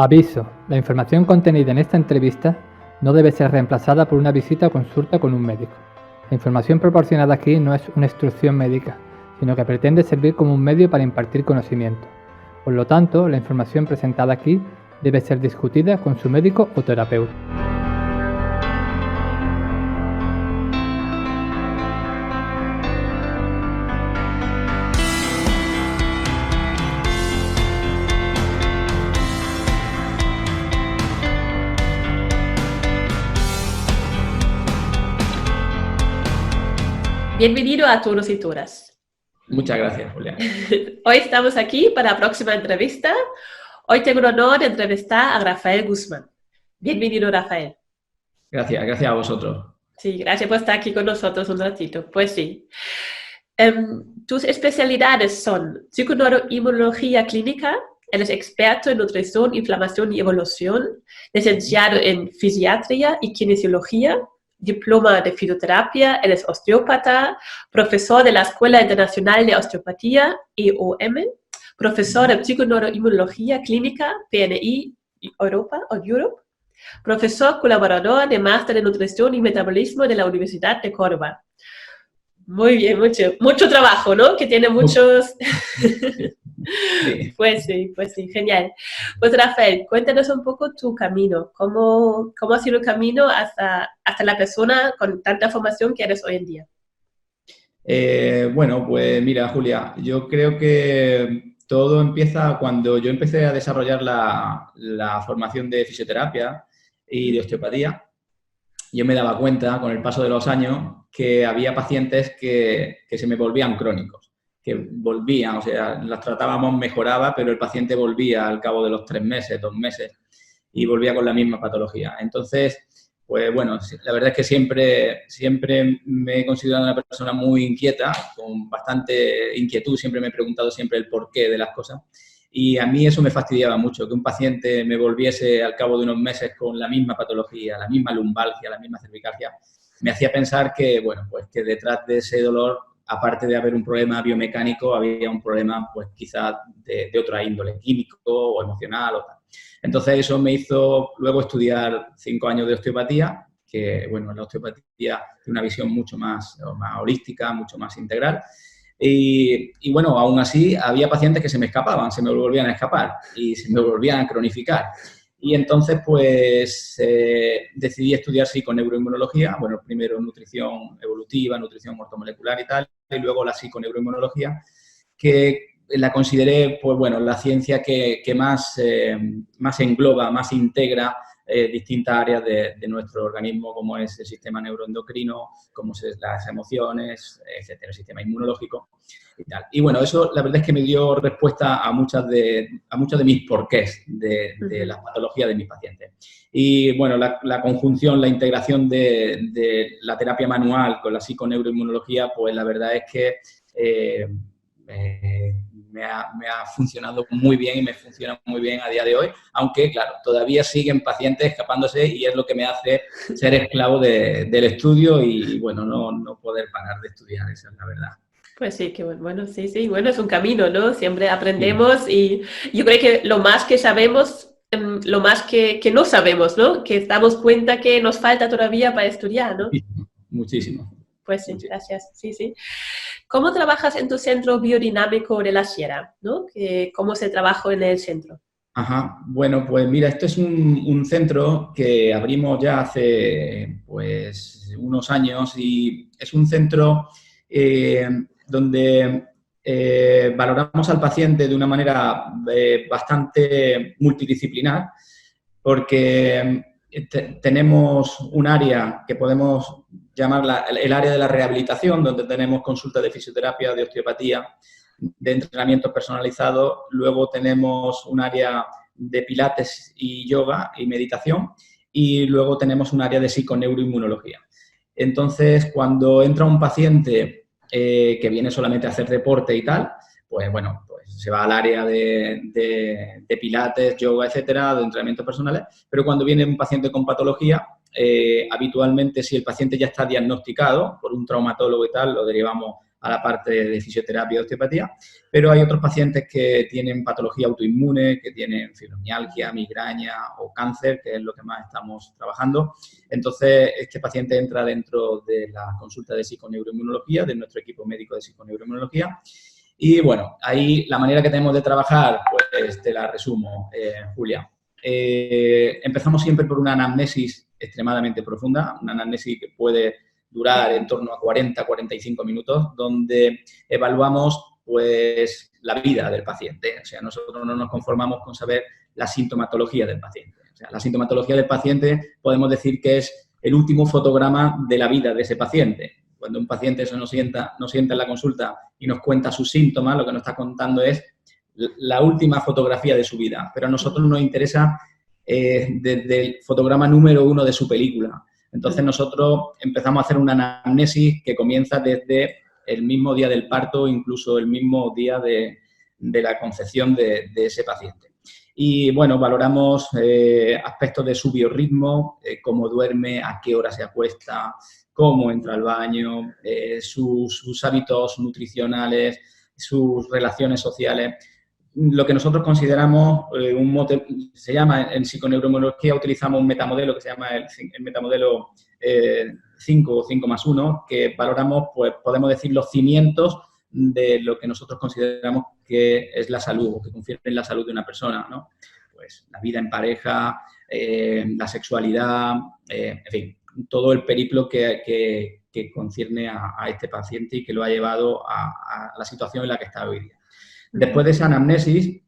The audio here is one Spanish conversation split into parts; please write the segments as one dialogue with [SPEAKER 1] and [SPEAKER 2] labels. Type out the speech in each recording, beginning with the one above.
[SPEAKER 1] Aviso: la información contenida en esta entrevista no debe ser reemplazada por una visita o consulta con un médico. La información proporcionada aquí no es una instrucción médica, sino que pretende servir como un medio para impartir conocimiento. Por lo tanto, la información presentada aquí debe ser discutida con su médico o terapeuta.
[SPEAKER 2] Bienvenido a todos y todas.
[SPEAKER 3] Muchas gracias, Julián.
[SPEAKER 2] Hoy estamos aquí para la próxima entrevista. Hoy tengo el honor de entrevistar a Rafael Guzmán. Bienvenido, Rafael.
[SPEAKER 3] Gracias a vosotros.
[SPEAKER 2] Sí, gracias por estar aquí con nosotros un ratito. Pues sí. Tus especialidades son psiconeuroinmunología clínica, eres experto en nutrición, inflamación y evolución, licenciado en fisiatría y kinesiología, diploma de fisioterapia, eres osteópata, profesor de la Escuela Internacional de Osteopatía, EOM, profesor de psiconeuroinmunología clínica, PNI Europa o Europe, profesor colaborador de máster de nutrición y metabolismo de la Universidad de Córdoba. Muy bien, mucho trabajo, ¿no? Que tiene muchos...
[SPEAKER 3] Sí.
[SPEAKER 2] Pues sí, genial. Pues Rafael, cuéntanos un poco tu camino, cómo ha sido el camino hasta la persona con tanta formación que eres hoy en día.
[SPEAKER 3] Bueno, pues mira, Julia, yo creo que todo empieza cuando yo empecé a desarrollar la formación de fisioterapia y de osteopatía. Yo me daba cuenta con el paso de los años que había pacientes que se me volvían crónicos, que volvían, o sea, las tratábamos, mejoraba, pero el paciente volvía al cabo de los 3 meses, 2 meses, y volvía con la misma patología. Entonces, pues bueno, la verdad es que siempre me he considerado una persona muy inquieta, con bastante inquietud, siempre me he preguntado siempre el porqué de las cosas. Y a mí eso me fastidiaba mucho, que un paciente me volviese al cabo de unos meses con la misma patología, la misma lumbalgia, la misma cervicalgia. Me hacía pensar que, bueno, pues que detrás de ese dolor, aparte de haber un problema biomecánico, había un problema, pues quizás de otra índole, químico o emocional o tal. Entonces eso me hizo luego estudiar 5 años de osteopatía, que, bueno, la osteopatía tiene una visión mucho más holística, mucho más integral. Y bueno, aún así había pacientes que se me escapaban, se me volvían a escapar y se me volvían a cronificar. Y entonces, pues, decidí estudiar psiconeuroinmunología, bueno, primero nutrición evolutiva, nutrición ortomolecular y tal, y luego la psiconeuroinmunología, que la consideré, pues bueno, la ciencia que más engloba, más integra distintas áreas de nuestro organismo, como es el sistema neuroendocrino, como son las emociones, etcétera, el sistema inmunológico y tal. Y bueno, eso la verdad es que me dio respuesta a muchos de mis porqués de las patologías de mis pacientes. Y bueno, la conjunción, la integración de la terapia manual con la psiconeuroinmunología, pues la verdad es que me ha funcionado muy bien y me funciona muy bien a día de hoy, aunque, claro, todavía siguen pacientes escapándose y es lo que me hace ser esclavo del estudio y, bueno, no poder parar de estudiar, esa es la verdad.
[SPEAKER 2] Pues sí, que bueno, sí, bueno, es un camino, ¿no? Siempre aprendemos y yo creo que lo más que sabemos, lo más que no sabemos, ¿no? Que damos cuenta que nos falta todavía para estudiar, ¿no?
[SPEAKER 3] Muchísimo.
[SPEAKER 2] Pues sí, gracias, sí. ¿Cómo trabajas en tu centro biodinámico de la Sierra, ¿no? ¿Cómo se trabaja en el centro?
[SPEAKER 3] Ajá, bueno, pues mira, esto es un centro que abrimos ya hace, pues, unos años y es un centro donde valoramos al paciente de una manera bastante multidisciplinar, porque tenemos un área que podemos llamarla el área de la rehabilitación, donde tenemos consultas de fisioterapia, de osteopatía, de entrenamiento personalizado. Luego tenemos un área de pilates y yoga y meditación. Y luego tenemos un área de psiconeuroinmunología. Entonces, cuando entra un paciente que viene solamente a hacer deporte y tal, pues bueno, pues se va al área de pilates, yoga, etcétera, de entrenamientos personales. Pero cuando viene un paciente con patología, habitualmente, si el paciente ya está diagnosticado por un traumatólogo y tal, lo derivamos a la parte de fisioterapia y osteopatía, pero hay otros pacientes que tienen patología autoinmune, que tienen fibromialgia, migraña o cáncer, que es lo que más estamos trabajando. Entonces, este paciente entra dentro de la consulta de psiconeuroinmunología, de nuestro equipo médico de psiconeuroinmunología. Y bueno, ahí la manera que tenemos de trabajar, pues te la resumo, Julia. Empezamos siempre por una anamnesis extremadamente profunda, una anamnesis que puede durar en torno a 40-45 minutos, donde evaluamos pues la vida del paciente. O sea, nosotros no nos conformamos con saber la sintomatología del paciente. O sea, la sintomatología del paciente podemos decir que es el último fotograma de la vida de ese paciente. Cuando un paciente nos sienta en la consulta y nos cuenta sus síntomas, lo que nos está contando es la última fotografía de su vida. Pero a nosotros nos interesa desde el fotograma número 1 de su película. Entonces, nosotros empezamos a hacer una anamnesis que comienza desde el mismo día del parto, incluso el mismo día de la concepción de ese paciente. Y, bueno, valoramos aspectos de su biorritmo, cómo duerme, a qué hora se acuesta, cómo entra al baño, sus hábitos nutricionales, sus relaciones sociales. Lo que nosotros consideramos se llama, en psiconeuroinmunología utilizamos un metamodelo que se llama el metamodelo 5 o 5+1, que valoramos, pues podemos decir, los cimientos de lo que nosotros consideramos que es la salud, o que confiere en la salud de una persona, ¿no? Pues la vida en pareja, la sexualidad, en fin, todo el periplo que concierne a este paciente y que lo ha llevado a la situación en la que está hoy día. Después de esa anamnesis,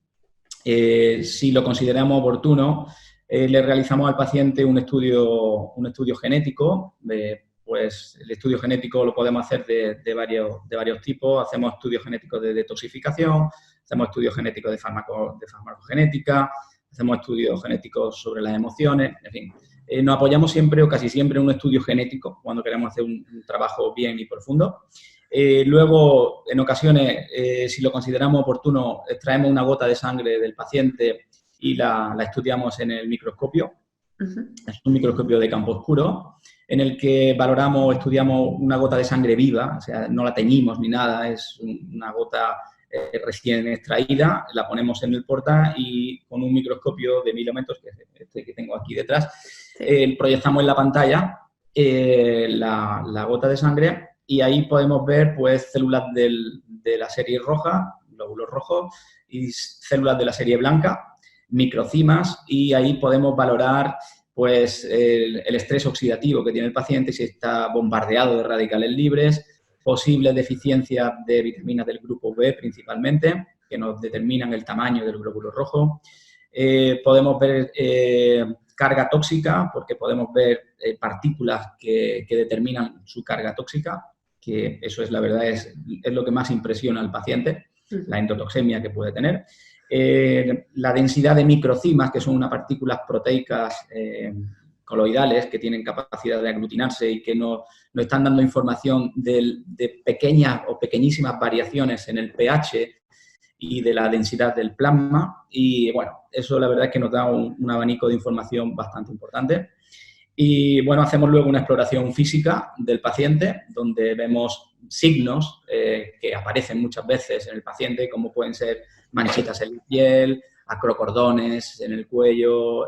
[SPEAKER 3] si lo consideramos oportuno, le realizamos al paciente un estudio genético. Pues el estudio genético lo podemos hacer de varios tipos. Hacemos estudios genéticos de detoxificación, hacemos estudios genéticos de farmacogenética, hacemos estudios genéticos sobre las emociones, en fin. Nos apoyamos siempre o casi siempre en un estudio genético cuando queremos hacer un trabajo bien y profundo. Luego, en ocasiones, si lo consideramos oportuno, extraemos una gota de sangre del paciente y la estudiamos en el microscopio. Es un microscopio de campo oscuro en el que estudiamos una gota de sangre viva, o sea, no la teñimos ni nada, es una gota recién extraída, la ponemos en el porta y con un microscopio de 1000 ohmios, que es este que tengo aquí detrás, proyectamos en la pantalla la gota de sangre. Y ahí podemos ver, pues, células de la serie roja, glóbulos rojos, y células de la serie blanca, microcimas, y ahí podemos valorar, pues, el estrés oxidativo que tiene el paciente, si está bombardeado de radicales libres, posibles deficiencias de vitaminas del grupo B principalmente, que nos determinan el tamaño del glóbulo rojo. Podemos ver carga tóxica, porque podemos ver partículas que determinan su carga tóxica, que eso es la verdad, es lo que más impresiona al paciente, la endotoxemia que puede tener. La densidad de microcimas, que son unas partículas proteicas coloidales que tienen capacidad de aglutinarse y que nos están dando información de pequeñas o pequeñísimas variaciones en el pH y de la densidad del plasma. Y, bueno, eso la verdad es que nos da un abanico de información bastante importante. Y, bueno, hacemos luego una exploración física del paciente, donde vemos signos que aparecen muchas veces en el paciente, como pueden ser manchitas en la piel, acrocordones en el cuello,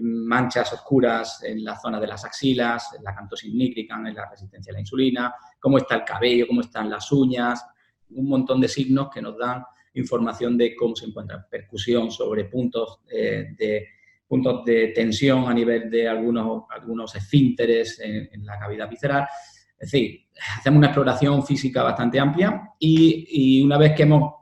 [SPEAKER 3] manchas oscuras en la zona de las axilas, en la acanthosis nigricans, en la resistencia a la insulina, cómo está el cabello, cómo están las uñas, un montón de signos que nos dan información de cómo se encuentra, percusión sobre puntos de tensión a nivel de algunos esfínteres en la cavidad visceral. Es decir, hacemos una exploración física bastante amplia y una vez que hemos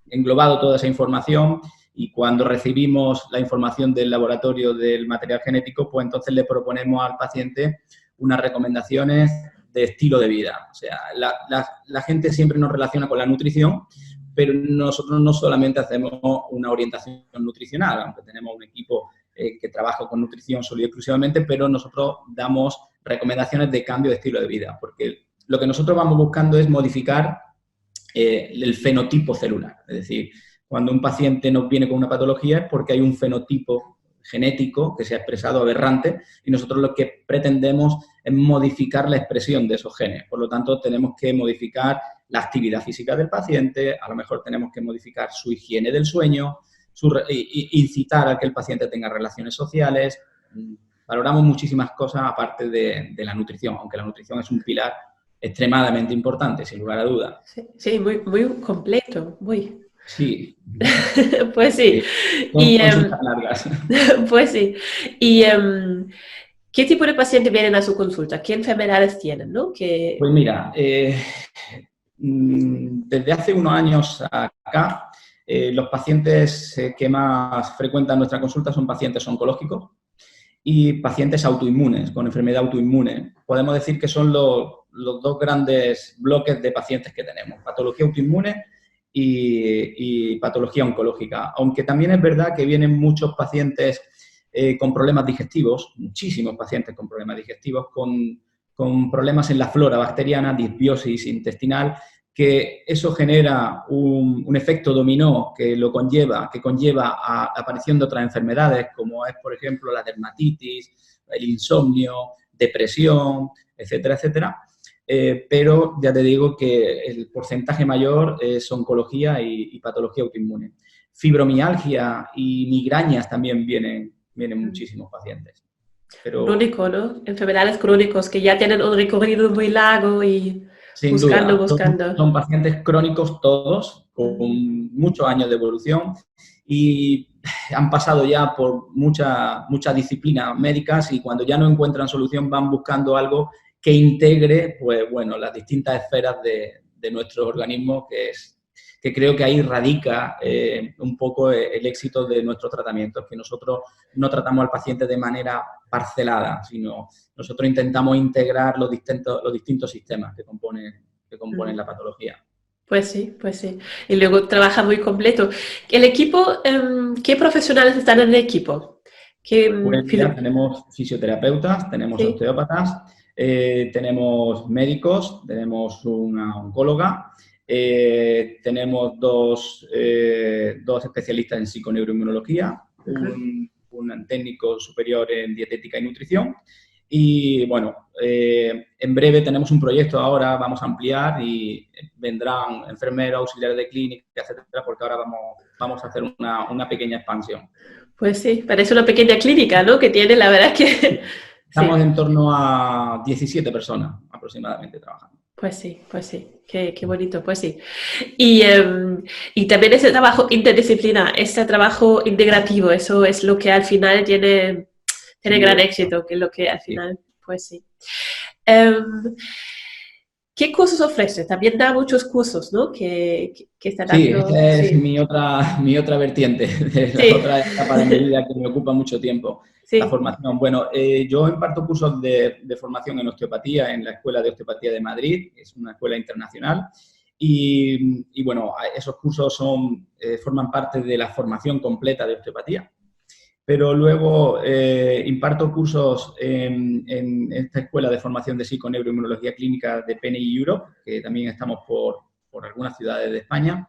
[SPEAKER 3] englobado toda esa información y cuando recibimos la información del laboratorio del material genético, pues entonces le proponemos al paciente unas recomendaciones de estilo de vida. O sea, la gente siempre nos relaciona con la nutrición, pero nosotros no solamente hacemos una orientación nutricional, aunque tenemos un equipo que trabaja con nutrición solo y exclusivamente, pero nosotros damos recomendaciones de cambio de estilo de vida, porque lo que nosotros vamos buscando es modificar el fenotipo celular. Es decir, cuando un paciente nos viene con una patología es porque hay un fenotipo genético que se ha expresado aberrante y nosotros lo que pretendemos es modificar la expresión de esos genes. Por lo tanto, tenemos que modificar la actividad física del paciente, a lo mejor tenemos que modificar su higiene del sueño, incitar a que el paciente tenga relaciones sociales. Valoramos muchísimas cosas aparte de la nutrición, aunque la nutrición es un pilar extremadamente importante, sin lugar a dudas.
[SPEAKER 2] Sí, muy, muy completo, muy.
[SPEAKER 3] Sí.
[SPEAKER 2] Pues sí.
[SPEAKER 3] Son consultas largas.
[SPEAKER 2] Pues sí. ¿Y qué tipo de pacientes vienen a su consulta? ¿Qué enfermedades tienen, no?
[SPEAKER 3] Pues mira, desde hace unos años acá, los pacientes que más frecuentan nuestra consulta son pacientes oncológicos y pacientes autoinmunes, con enfermedad autoinmune. Podemos decir que son los dos grandes bloques de pacientes que tenemos, patología autoinmune y patología oncológica. Aunque también es verdad que vienen muchos pacientes con problemas digestivos, muchísimos pacientes con problemas digestivos, con problemas en la flora bacteriana, disbiosis intestinal, que eso genera un efecto dominó que conlleva a la aparición de otras enfermedades, como es, por ejemplo, la dermatitis, el insomnio, depresión, etcétera, etcétera. Pero ya te digo que el porcentaje mayor es oncología y patología autoinmune. Fibromialgia y migrañas también vienen muchísimos pacientes. Pero,
[SPEAKER 2] crónico, ¿no? Enfermedades crónicos que ya tienen un recorrido muy largo y
[SPEAKER 3] sin duda, son pacientes crónicos todos, con muchos años de evolución y han pasado ya por muchas disciplinas médicas y cuando ya no encuentran solución van buscando algo que integre, pues bueno, las distintas esferas de nuestro organismo, que creo que ahí radica un poco el éxito de nuestros tratamientos, que nosotros no tratamos al paciente de manera parcelada, sino nosotros intentamos integrar los distintos sistemas que componen la patología.
[SPEAKER 2] Pues sí, pues sí. Y luego trabaja muy completo. ¿El equipo, qué profesionales están en el equipo?
[SPEAKER 3] Pues mira, tenemos fisioterapeutas, tenemos osteópatas, tenemos médicos, tenemos una oncóloga, tenemos dos especialistas en psiconeuroinmunología, un técnico superior en dietética y nutrición. Y bueno, en breve tenemos un proyecto ahora, vamos a ampliar y vendrán enfermeros, auxiliares de clínica, etcétera, porque ahora vamos a hacer una pequeña expansión.
[SPEAKER 2] Pues sí, parece una pequeña clínica, ¿no? Que tiene, la verdad que...
[SPEAKER 3] Estamos en torno a 17 personas aproximadamente trabajando.
[SPEAKER 2] Pues sí, qué bonito, pues sí. Y también ese trabajo interdisciplinar, ese trabajo integrativo, eso es lo que al final tiene gran éxito, que es lo que al final, pues sí. ¿Qué cursos ofrece? También da muchos cursos, ¿no? Que está dando...
[SPEAKER 3] Sí, esta es mi otra vertiente, la otra etapa de mi vida que me ocupa mucho tiempo. Sí. La formación. Bueno, yo imparto cursos de formación en osteopatía en la Escuela de Osteopatía de Madrid, que es una escuela internacional, y bueno, esos cursos forman parte de la formación completa de osteopatía. Pero luego imparto cursos en esta Escuela de Formación de Psiconeuroinmunología Clínica de PNI Europe, que también estamos por algunas ciudades de España,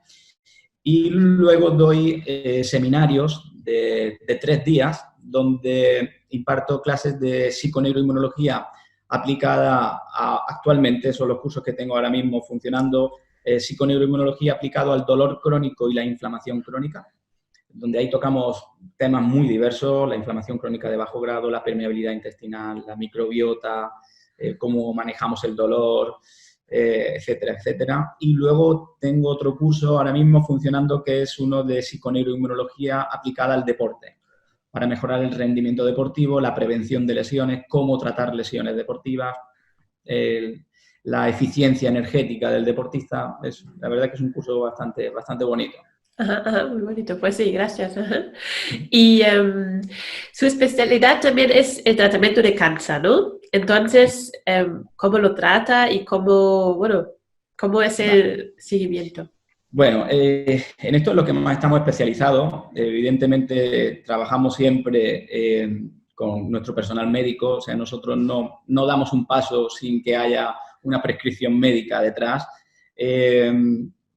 [SPEAKER 3] y luego doy seminarios de 3 días, donde imparto clases de psiconeuroinmunología aplicada actualmente, son los cursos que tengo ahora mismo funcionando, psiconeuroinmunología aplicado al dolor crónico y la inflamación crónica, donde ahí tocamos temas muy diversos, la inflamación crónica de bajo grado, la permeabilidad intestinal, la microbiota, cómo manejamos el dolor, etcétera, etcétera. Y luego tengo otro curso ahora mismo funcionando que es uno de psiconeuroinmunología aplicada al deporte, para mejorar el rendimiento deportivo, la prevención de lesiones, cómo tratar lesiones deportivas, la eficiencia energética del deportista. La verdad que es un curso bastante bonito.
[SPEAKER 2] Muy bonito, pues sí, gracias. Y su especialidad también es el tratamiento de cáncer, ¿no? Entonces, ¿cómo lo trata y cómo es el seguimiento?
[SPEAKER 3] Bueno, en esto es lo que más estamos especializados. Evidentemente, trabajamos siempre con nuestro personal médico. O sea, nosotros no damos un paso sin que haya una prescripción médica detrás.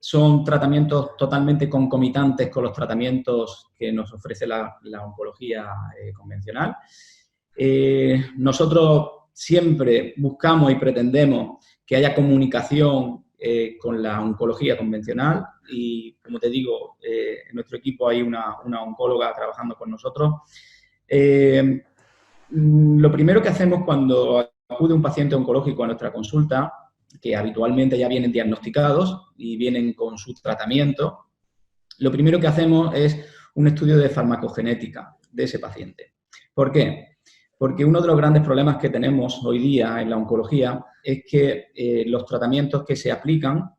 [SPEAKER 3] son tratamientos totalmente concomitantes con los tratamientos que nos ofrece la oncología convencional. Nosotros siempre buscamos y pretendemos que haya comunicación con la oncología convencional y, como te digo, en nuestro equipo hay una oncóloga trabajando con nosotros. Lo primero que hacemos cuando acude un paciente oncológico a nuestra consulta, que habitualmente ya vienen diagnosticados y vienen con su tratamiento, lo primero que hacemos es un estudio de farmacogenética de ese paciente. ¿Por qué? Porque uno de los grandes problemas que tenemos hoy día en la oncología es que los tratamientos que se aplican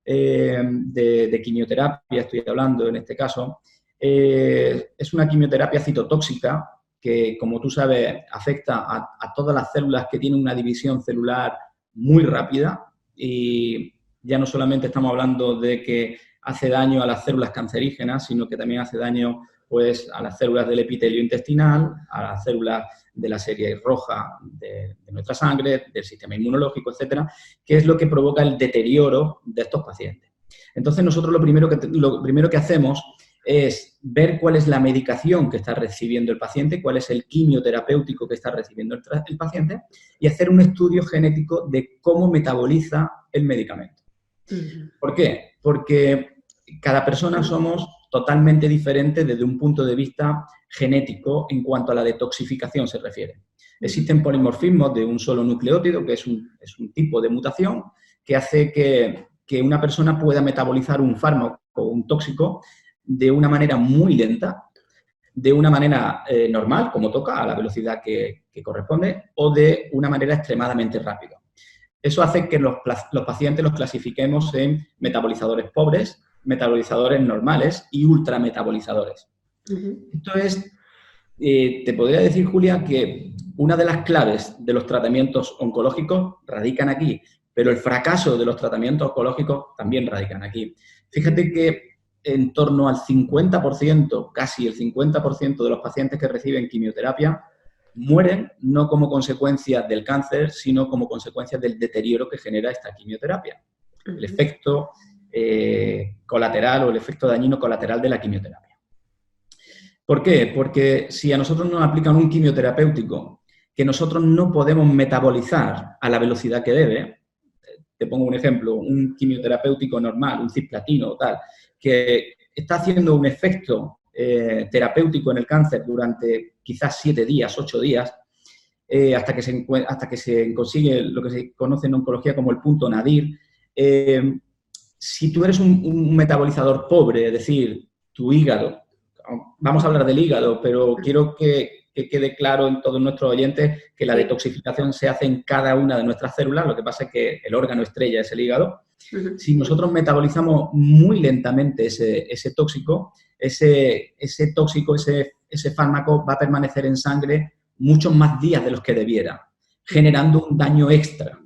[SPEAKER 3] de quimioterapia, estoy hablando en este caso, es una quimioterapia citotóxica que, como tú sabes, afecta a todas las células que tienen una división celular muy rápida, y ya no solamente estamos hablando de que hace daño a las células cancerígenas, sino que también hace daño, pues, a las células del epitelio intestinal, a las células de la serie roja de nuestra sangre, del sistema inmunológico, etcétera, que es lo que provoca el deterioro de estos pacientes. Entonces, nosotros lo primero que hacemos es ver cuál es la medicación que está recibiendo el paciente, cuál es el quimioterapéutico que está recibiendo el paciente, y hacer un estudio genético de cómo metaboliza el medicamento. ¿Por qué? Porque cada persona somos totalmente diferentes desde un punto de vista genético en cuanto a la detoxificación se refiere. Existen polimorfismos de un solo nucleótido, que es un tipo de mutación que hace que una persona pueda metabolizar un fármaco o un tóxico de una manera muy lenta, de una manera normal, como toca, a la velocidad que corresponde, o de una manera extremadamente rápida. Eso hace que los pacientes los clasifiquemos en metabolizadores pobres, metabolizadores normales y ultrametabolizadores. Esto es, te podría decir, Julia, que una de las claves de los tratamientos oncológicos radican aquí, pero el fracaso de los tratamientos oncológicos también radican aquí. Fíjate que en torno al 50%, casi el 50% de los pacientes que reciben quimioterapia mueren no como consecuencia del cáncer, sino como consecuencia del deterioro que genera esta quimioterapia. El efecto colateral o el efecto dañino colateral de la quimioterapia. ¿Por qué? Porque si a nosotros nos aplican un quimioterapéutico que nosotros no podemos metabolizar a la velocidad que debe, te pongo un ejemplo, un quimioterapéutico normal, un cisplatino o tal, que está haciendo un efecto terapéutico en el cáncer durante quizás 7 días, 8 días, hasta que se consigue lo que se conoce en oncología como el punto nadir. Si tú eres un metabolizador pobre, es decir, tu hígado, vamos a hablar del hígado, pero quiero que quede claro en todos nuestros oyentes que la detoxificación se hace en cada una de nuestras células, lo que pasa es que el órgano estrella es el hígado. Si nosotros metabolizamos muy lentamente ese tóxico, ese fármaco va a permanecer en sangre muchos más días de los que debiera, generando un daño extra.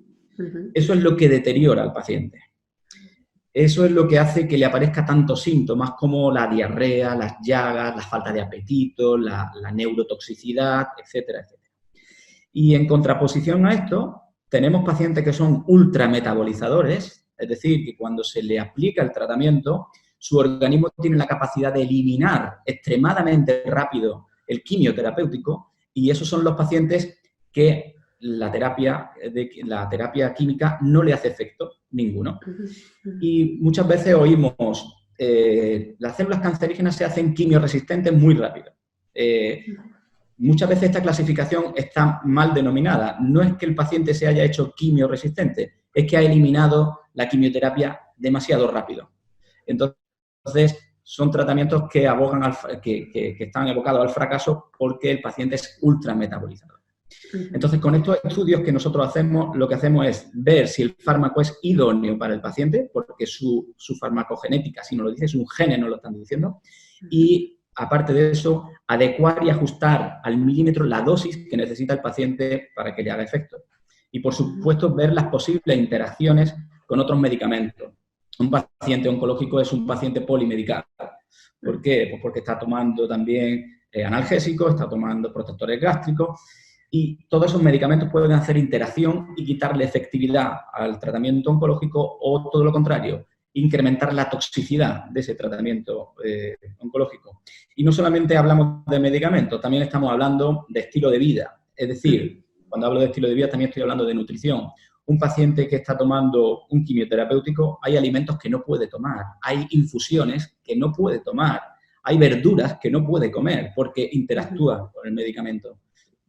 [SPEAKER 3] Eso es lo que deteriora al paciente. Eso es lo que hace que le aparezca tantos síntomas como la diarrea, las llagas, la falta de apetito, la neurotoxicidad, etcétera, etcétera. Y en contraposición a esto, tenemos pacientes que son ultrametabolizadores, es decir, que cuando se le aplica el tratamiento, su organismo tiene la capacidad de eliminar extremadamente rápido el quimioterapéutico, y esos son los pacientes que la terapia química no le hace efecto ninguno. Y muchas veces oímos, las células cancerígenas se hacen quimioresistentes muy rápido. Muchas veces esta clasificación está mal denominada. No es que el paciente se haya hecho quimioresistente, es que ha eliminado la quimioterapia demasiado rápido. Entonces, son tratamientos que están evocados al fracaso porque el paciente es ultrametabolizador. Entonces, con estos estudios que nosotros hacemos, lo que hacemos es ver si el fármaco es idóneo para el paciente, porque su farmacogenética, si nos lo dice, es un gene, nos lo están diciendo, y aparte de eso, adecuar y ajustar al milímetro la dosis que necesita el paciente para que le haga efecto. Y, por supuesto, ver las posibles interacciones con otros medicamentos. Un paciente oncológico es un paciente polimedicado. ¿Por qué? Pues porque está tomando también analgésicos, está tomando protectores gástricos, y todos esos medicamentos pueden hacer interacción y quitarle efectividad al tratamiento oncológico, o todo lo contrario, incrementar la toxicidad de ese tratamiento oncológico. Y no solamente hablamos de medicamentos, también estamos hablando de estilo de vida. Es decir, cuando hablo de estilo de vida también estoy hablando de nutrición. Un paciente que está tomando un quimioterapéutico, hay alimentos que no puede tomar, hay infusiones que no puede tomar, hay verduras que no puede comer porque interactúa con el medicamento.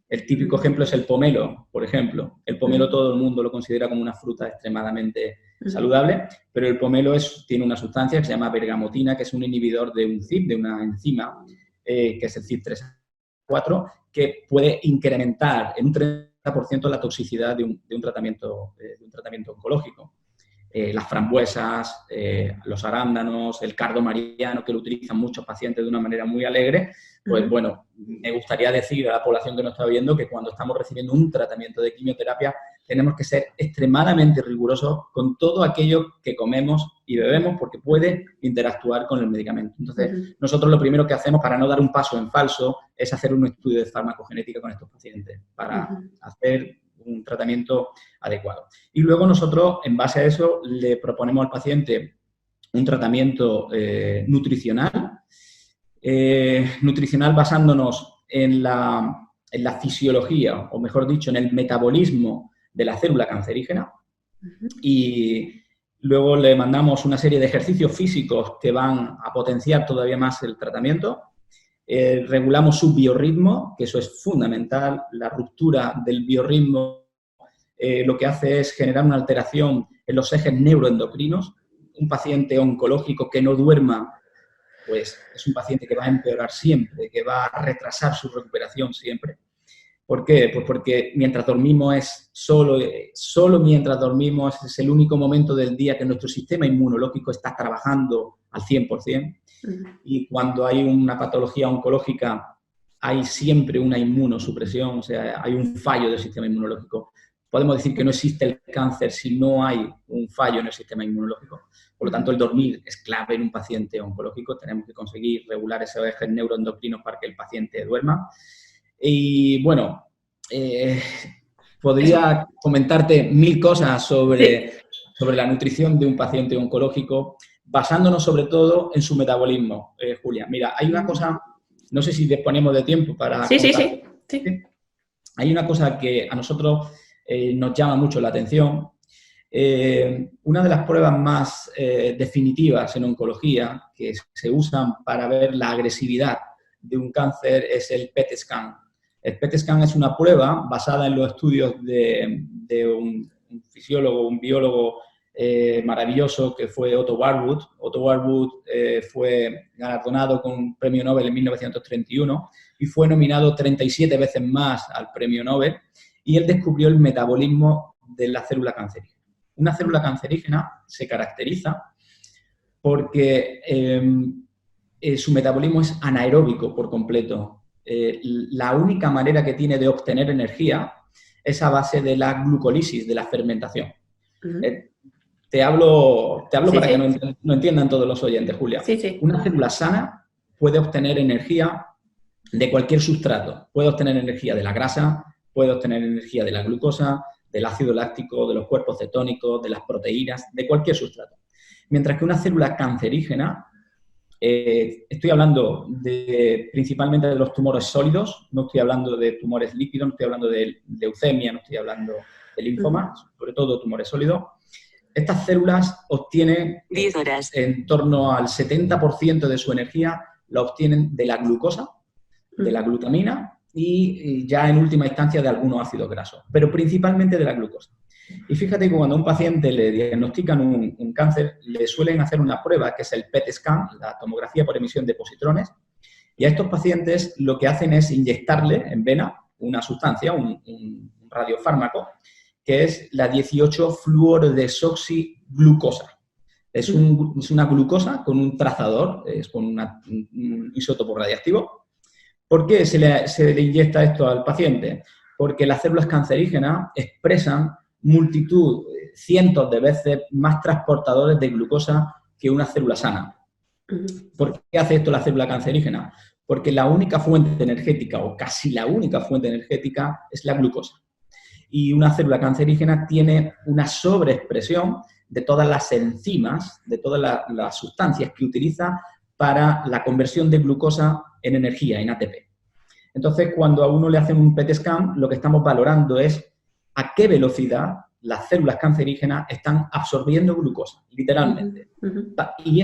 [SPEAKER 3] El típico ejemplo es el pomelo, por ejemplo. El pomelo todo el mundo lo considera como una fruta extremadamente saludable, pero el pomelo tiene una sustancia que se llama bergamotina, que es un inhibidor de un CYP, de una enzima, que es el CYP3A4, que puede incrementar en un 30% la toxicidad de un tratamiento oncológico. Las frambuesas, los arándanos, el cardo mariano, que lo utilizan muchos pacientes de una manera muy alegre, pues bueno, me gustaría decir a la población que nos está viendo que cuando estamos recibiendo un tratamiento de quimioterapia tenemos que ser extremadamente rigurosos con todo aquello que comemos y bebemos porque puede interactuar con el medicamento. Entonces, nosotros lo primero que hacemos para no dar un paso en falso es hacer un estudio de farmacogenética con estos pacientes para hacer un tratamiento adecuado. Y luego nosotros, en base a eso, le proponemos al paciente un tratamiento nutricional basándonos en la fisiología, o mejor dicho, en el metabolismo de la célula cancerígena. Y luego le mandamos una serie de ejercicios físicos que van a potenciar todavía más el tratamiento. Regulamos su biorritmo, que eso es fundamental. La ruptura del biorritmo lo que hace es generar una alteración en los ejes neuroendocrinos. Un paciente oncológico que no duerma, pues es un paciente que va a empeorar siempre, que va a retrasar su recuperación siempre. ¿Por qué? Pues porque mientras dormimos solo mientras dormimos es el único momento del día que nuestro sistema inmunológico está trabajando al 100%. Y cuando hay una patología oncológica hay siempre una inmunosupresión, o sea, hay un fallo del sistema inmunológico. Podemos decir que no existe el cáncer si no hay un fallo en el sistema inmunológico. Por lo tanto, el dormir es clave en un paciente oncológico. Tenemos que conseguir regular esos ejes neuroendocrinos para que el paciente duerma. Y bueno, podría comentarte 1000 cosas sobre la nutrición de un paciente oncológico, basándonos sobre todo en su metabolismo, Julia. Mira, hay una cosa, no sé si disponemos de tiempo para...
[SPEAKER 2] Sí.
[SPEAKER 3] Hay una cosa que a nosotros nos llama mucho la atención. Una de las pruebas más definitivas en oncología que se usan para ver la agresividad de un cáncer es el PET scan. El PET scan es una prueba basada en los estudios de un fisiólogo, un biólogo maravilloso que fue Otto Warburg. Otto Warburg fue galardonado con un premio Nobel en 1931 y fue nominado 37 veces más al premio Nobel, y él descubrió el metabolismo de la célula cancerígena. Una célula cancerígena se caracteriza porque su metabolismo es anaeróbico por completo. La única manera que tiene de obtener energía es a base de la glucólisis, de la fermentación. Te hablo para que no entiendan todos los oyentes, Julia. Una célula sana puede obtener energía de cualquier sustrato. Puede obtener energía de la grasa, puede obtener energía de la glucosa, del ácido láctico, de los cuerpos cetónicos, de las proteínas, de cualquier sustrato. Mientras que una célula cancerígena, estoy hablando principalmente de los tumores sólidos, no estoy hablando de tumores líquidos, no estoy hablando de leucemia, no estoy hablando de linfoma, sobre todo tumores sólidos. Estas células obtienen en torno al 70% de su energía, la obtienen de la glucosa, de la glutamina y ya en última instancia de algunos ácidos grasos, pero principalmente de la glucosa. Y fíjate que cuando a un paciente le diagnostican un cáncer, le suelen hacer una prueba que es el PET scan, la tomografía por emisión de positrones, y a estos pacientes lo que hacen es inyectarle en vena una sustancia, un radiofármaco, que es la 18-fluorodesoxiglucosa. Es una glucosa con un trazador, es con un isótopo radiactivo. ¿Por qué se le inyecta esto al paciente? Porque las células cancerígenas expresan cientos de veces más transportadores de glucosa que una célula sana. ¿Por qué hace esto la célula cancerígena? Porque la única fuente energética, o casi la única fuente energética, es la glucosa. Y una célula cancerígena tiene una sobreexpresión de todas las enzimas, de todas las sustancias que utiliza para la conversión de glucosa en energía, en ATP. Entonces, cuando a uno le hacen un PET scan, lo que estamos valorando es a qué velocidad las células cancerígenas están absorbiendo glucosa, literalmente. Y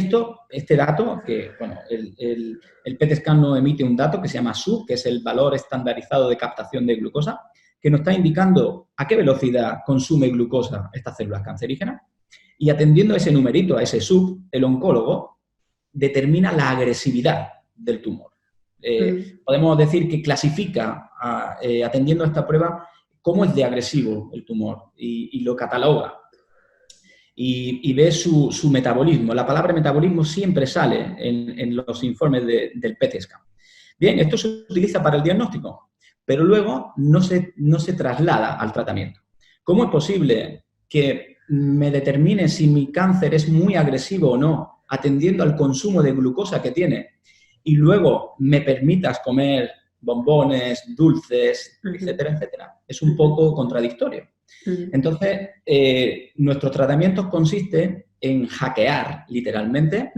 [SPEAKER 3] este dato, que bueno, el PET scan nos emite un dato que se llama SUB, que es el valor estandarizado de captación de glucosa, que nos está indicando a qué velocidad consume glucosa estas células cancerígenas. Y atendiendo a ese numerito, a ese SUB, el oncólogo determina la agresividad del tumor. Podemos decir que clasifica, atendiendo a esta prueba, cómo es de agresivo el tumor y lo cataloga. Y ve su metabolismo. La palabra metabolismo siempre sale en los informes del PET scan. Bien, esto se utiliza para el diagnóstico, pero luego no se traslada al tratamiento. ¿Cómo es posible que me determine si mi cáncer es muy agresivo o no, atendiendo al consumo de glucosa que tiene, y luego me permitas comer bombones, dulces, etcétera, etcétera? Es un poco contradictorio. Entonces, nuestros tratamientos consisten en hackear, literalmente,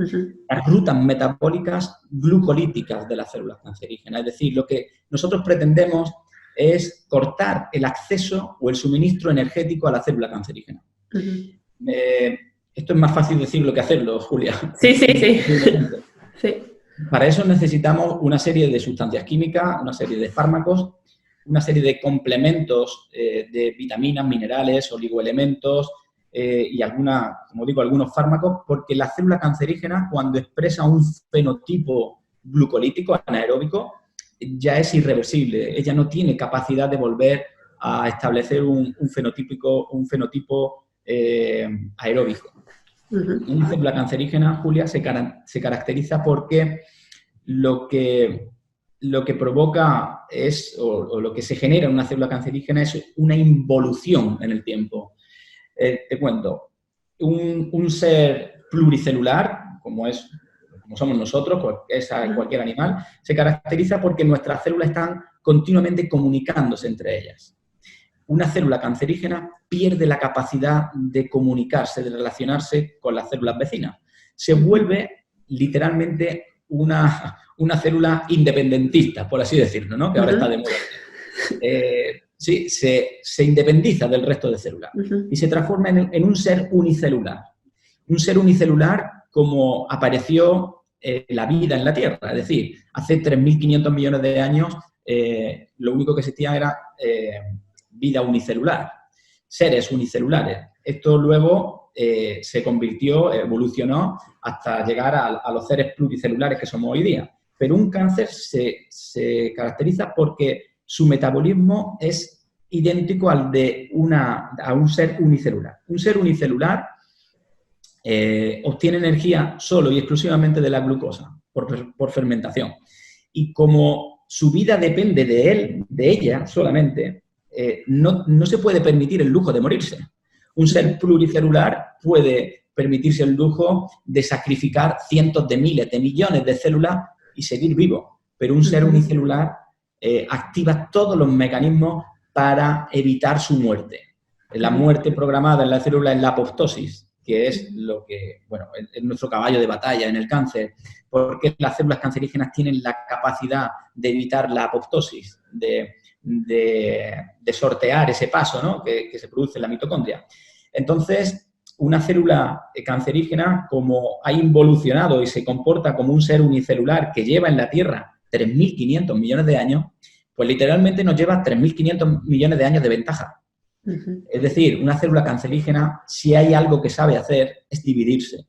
[SPEAKER 3] las rutas metabólicas glucolíticas de las células cancerígenas. Es decir, lo que nosotros pretendemos es cortar el acceso o el suministro energético a la célula cancerígena. Esto es más fácil decirlo que hacerlo, Julia.
[SPEAKER 2] Sí. Sí.
[SPEAKER 3] Para eso necesitamos una serie de sustancias químicas, una serie de fármacos, una serie de complementos de vitaminas, minerales, oligoelementos y algunos fármacos, porque la célula cancerígena, cuando expresa un fenotipo glucolítico anaeróbico, ya es irreversible. Ella no tiene capacidad de volver a establecer un fenotipo aeróbico. Una célula cancerígena, Julia, se caracteriza porque lo que provoca o lo que se genera en una célula cancerígena es una involución en el tiempo. Te cuento, un ser pluricelular, como somos nosotros, cualquier animal, se caracteriza porque nuestras células están continuamente comunicándose entre ellas. Una célula cancerígena pierde la capacidad de comunicarse, de relacionarse con las células vecinas. Se vuelve literalmente una célula independentista, por así decirlo, ¿no? Que ahora está de moda. Sí, se independiza del resto de células y se transforma en un ser unicelular. Un ser unicelular como apareció la vida en la Tierra. Es decir, hace 3.500 millones de años lo único que existía era vida unicelular, seres unicelulares. Esto luego se evolucionó hasta llegar a los seres pluricelulares que somos hoy día. Pero un cáncer se caracteriza porque su metabolismo es idéntico al de un ser unicelular. Un ser unicelular obtiene energía solo y exclusivamente de la glucosa, por fermentación. Y como su vida depende de ella solamente, no se puede permitir el lujo de morirse. Un ser pluricelular puede permitirse el lujo de sacrificar cientos de miles de millones de células y seguir vivo. Pero un ser unicelular activa todos los mecanismos para evitar su muerte. La muerte programada en la célula es la apoptosis, que es es nuestro caballo de batalla en el cáncer, porque las células cancerígenas tienen la capacidad de evitar la apoptosis, de sortear ese paso, ¿no? que se produce en la mitocondria. Entonces, una célula cancerígena, como ha involucionado y se comporta como un ser unicelular que lleva en la Tierra 3.500 millones de años, pues literalmente nos lleva 3.500 millones de años de ventaja. Es decir, una célula cancerígena, si hay algo que sabe hacer, es dividirse.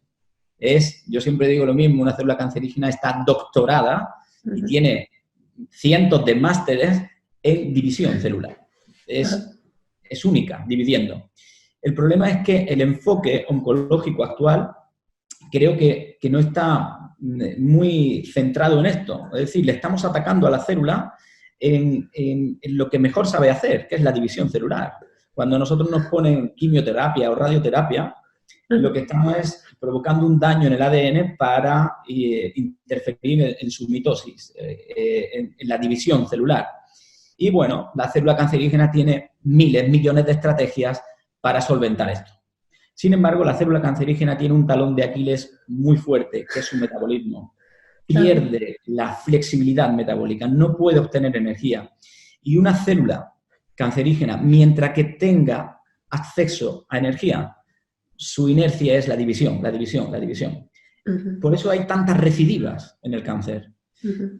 [SPEAKER 3] Yo siempre digo lo mismo, una célula cancerígena está doctorada y tiene cientos de másteres en división celular. Es única, dividiendo. El problema es que el enfoque oncológico actual creo que no está muy centrado en esto. Es decir, le estamos atacando a la célula en lo que mejor sabe hacer, que es la división celular. Cuando nosotros nos ponen quimioterapia o radioterapia, lo que estamos es provocando un daño en el ADN para interferir en su mitosis, en la división celular. Y bueno, la célula cancerígena tiene miles, millones de estrategias para solventar esto. Sin embargo, la célula cancerígena tiene un talón de Aquiles muy fuerte, que es su metabolismo. Pierde la flexibilidad metabólica, no puede obtener energía. Y una célula cancerígena, mientras que tenga acceso a energía, su inercia es la división, la división, la división. Por eso hay tantas recidivas en el cáncer.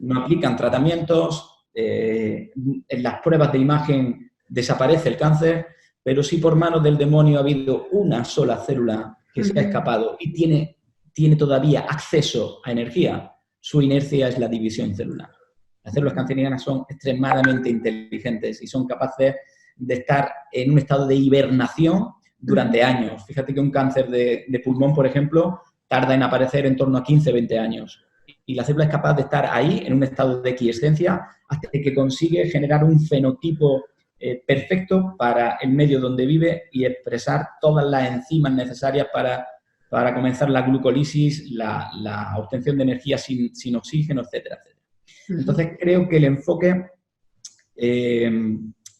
[SPEAKER 3] No aplican tratamientos, en las pruebas de imagen desaparece el cáncer, pero si por manos del demonio ha habido una sola célula que se ha escapado y tiene todavía acceso a energía, su inercia es la división celular. Las células cancerígenas son extremadamente inteligentes y son capaces de estar en un estado de hibernación durante años. Fíjate que un cáncer de pulmón, por ejemplo, tarda en aparecer en torno a 15-20 años. Y la célula es capaz de estar ahí, en un estado de quiescencia, hasta que consigue generar un fenotipo perfecto para el medio donde vive y expresar todas las enzimas necesarias para comenzar la glucólisis, la obtención de energía sin oxígeno, etcétera, etcétera. Entonces, creo que el enfoque